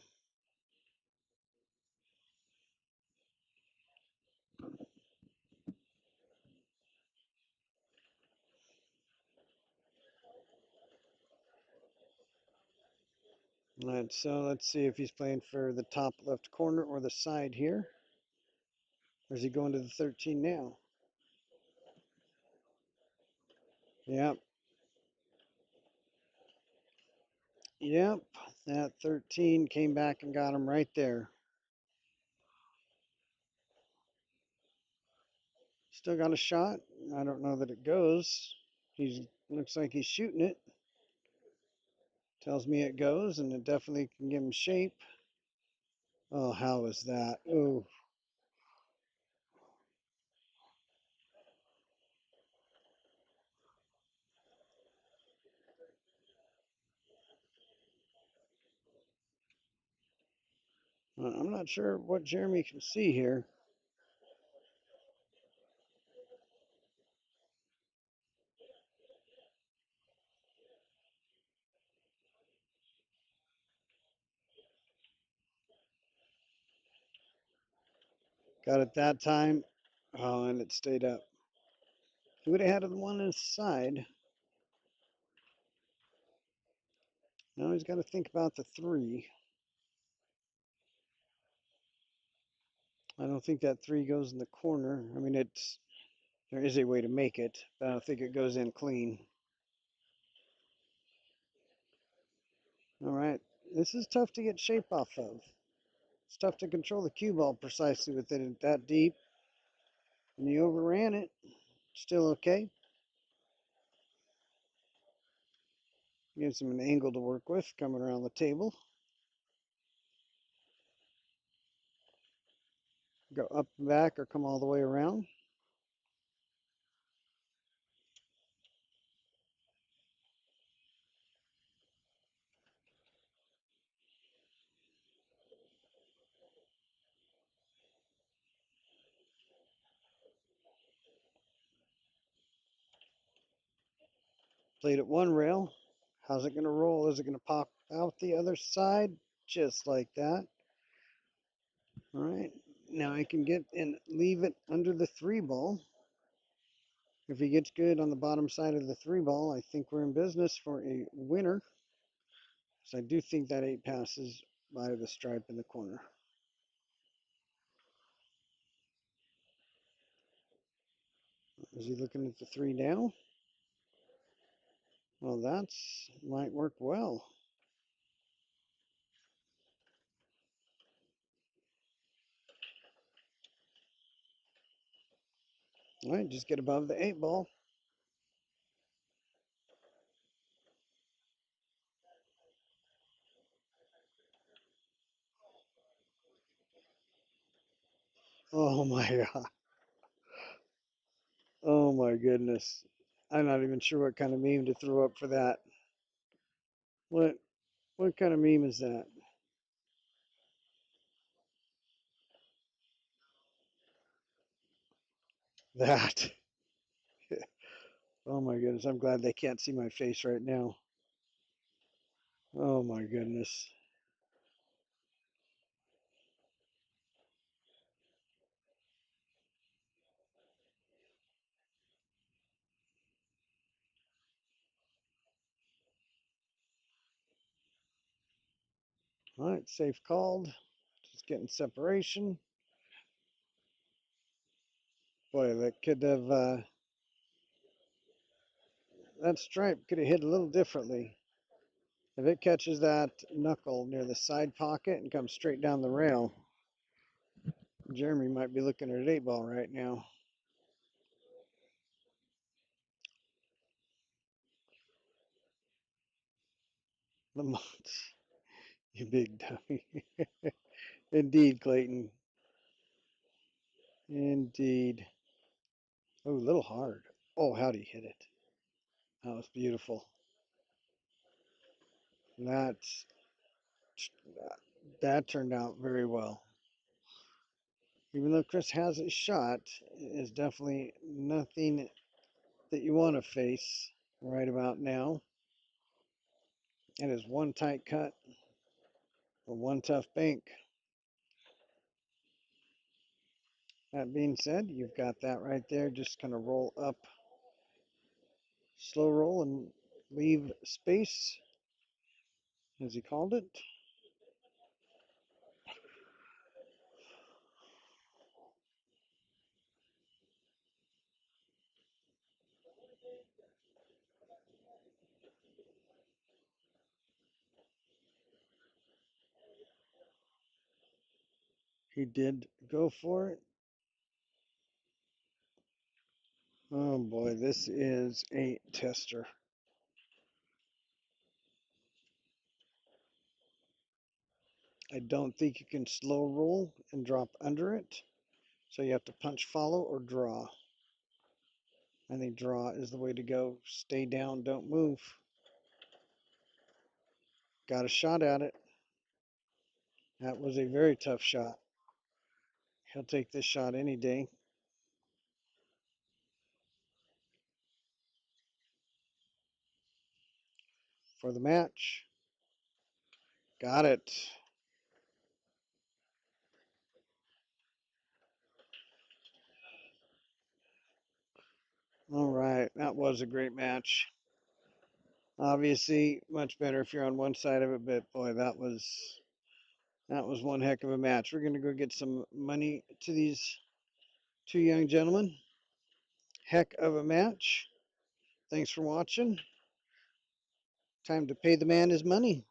All right, so let's see if he's playing for the top left corner or the side here. Or is he going to the 13 now? Yep. Yep. That 13 came back and got him right there. Still got a shot. I don't know that it goes. He looks like he's shooting it. Tells me it goes, and it definitely can give him shape. Oh, how is that? Oh, I'm not sure what Jeremy can see here. Got it that time. Oh, and it stayed up. He would have had the one on his side. Now he's got to think about the three. I don't think that three goes in the corner. I mean, there is a way to make it, but I don't think it goes in clean. All right, this is tough to get shape off of. It's tough to control the cue ball precisely with it that deep. And you overran it. Still okay. Gives him an angle to work with coming around the table. Go up and back or come all the way around. Played at one rail. How's it going to roll? Is it going to pop out the other side? Just like that. All right. Now I can get and leave it under the three ball. If he gets good on the bottom side of the three ball, I think we're in business for a winner. So I do think that 8 passes by the stripe in the corner. Is he looking at the 3 now? Well, that's might work well. All right, just get above the 8 ball. Oh my God. Oh my goodness. I'm not even sure what kind of meme to throw up for that. What what kind of meme is that? That. Oh my goodness. I'm glad they can't see my face right now. Oh my goodness. All right, safe called. Just getting separation. Boy, that could have that stripe could have hit a little differently. If it catches that knuckle near the side pocket and comes straight down the rail, Jeremy might be looking at an 8 ball right now. Lamont, you big dummy. Indeed, Clayton. Indeed. Oh, a little hard. Oh, how'd he hit it? That was beautiful. That's that turned out very well. Even though Chris has a shot, it is definitely nothing that you want to face right about now. It is one tight cut or one tough bank. That being said, you've got that right there. Just kind of roll up, slow roll, and leave space, as he called it. He did go for it. Oh boy, this is a tester. I don't think you can slow roll and drop under it. So you have to punch follow or draw. I think draw is the way to go. Stay down, don't move. Got a shot at it. That was a very tough shot. He'll take this shot any day. For the match. Got it. All right, that was a great match. Obviously, much better if you're on one side of it, but boy, that was one heck of a match. We're gonna go get some money to these two young gentlemen. Heck of a match. Thanks for watching. Time to pay the man his money.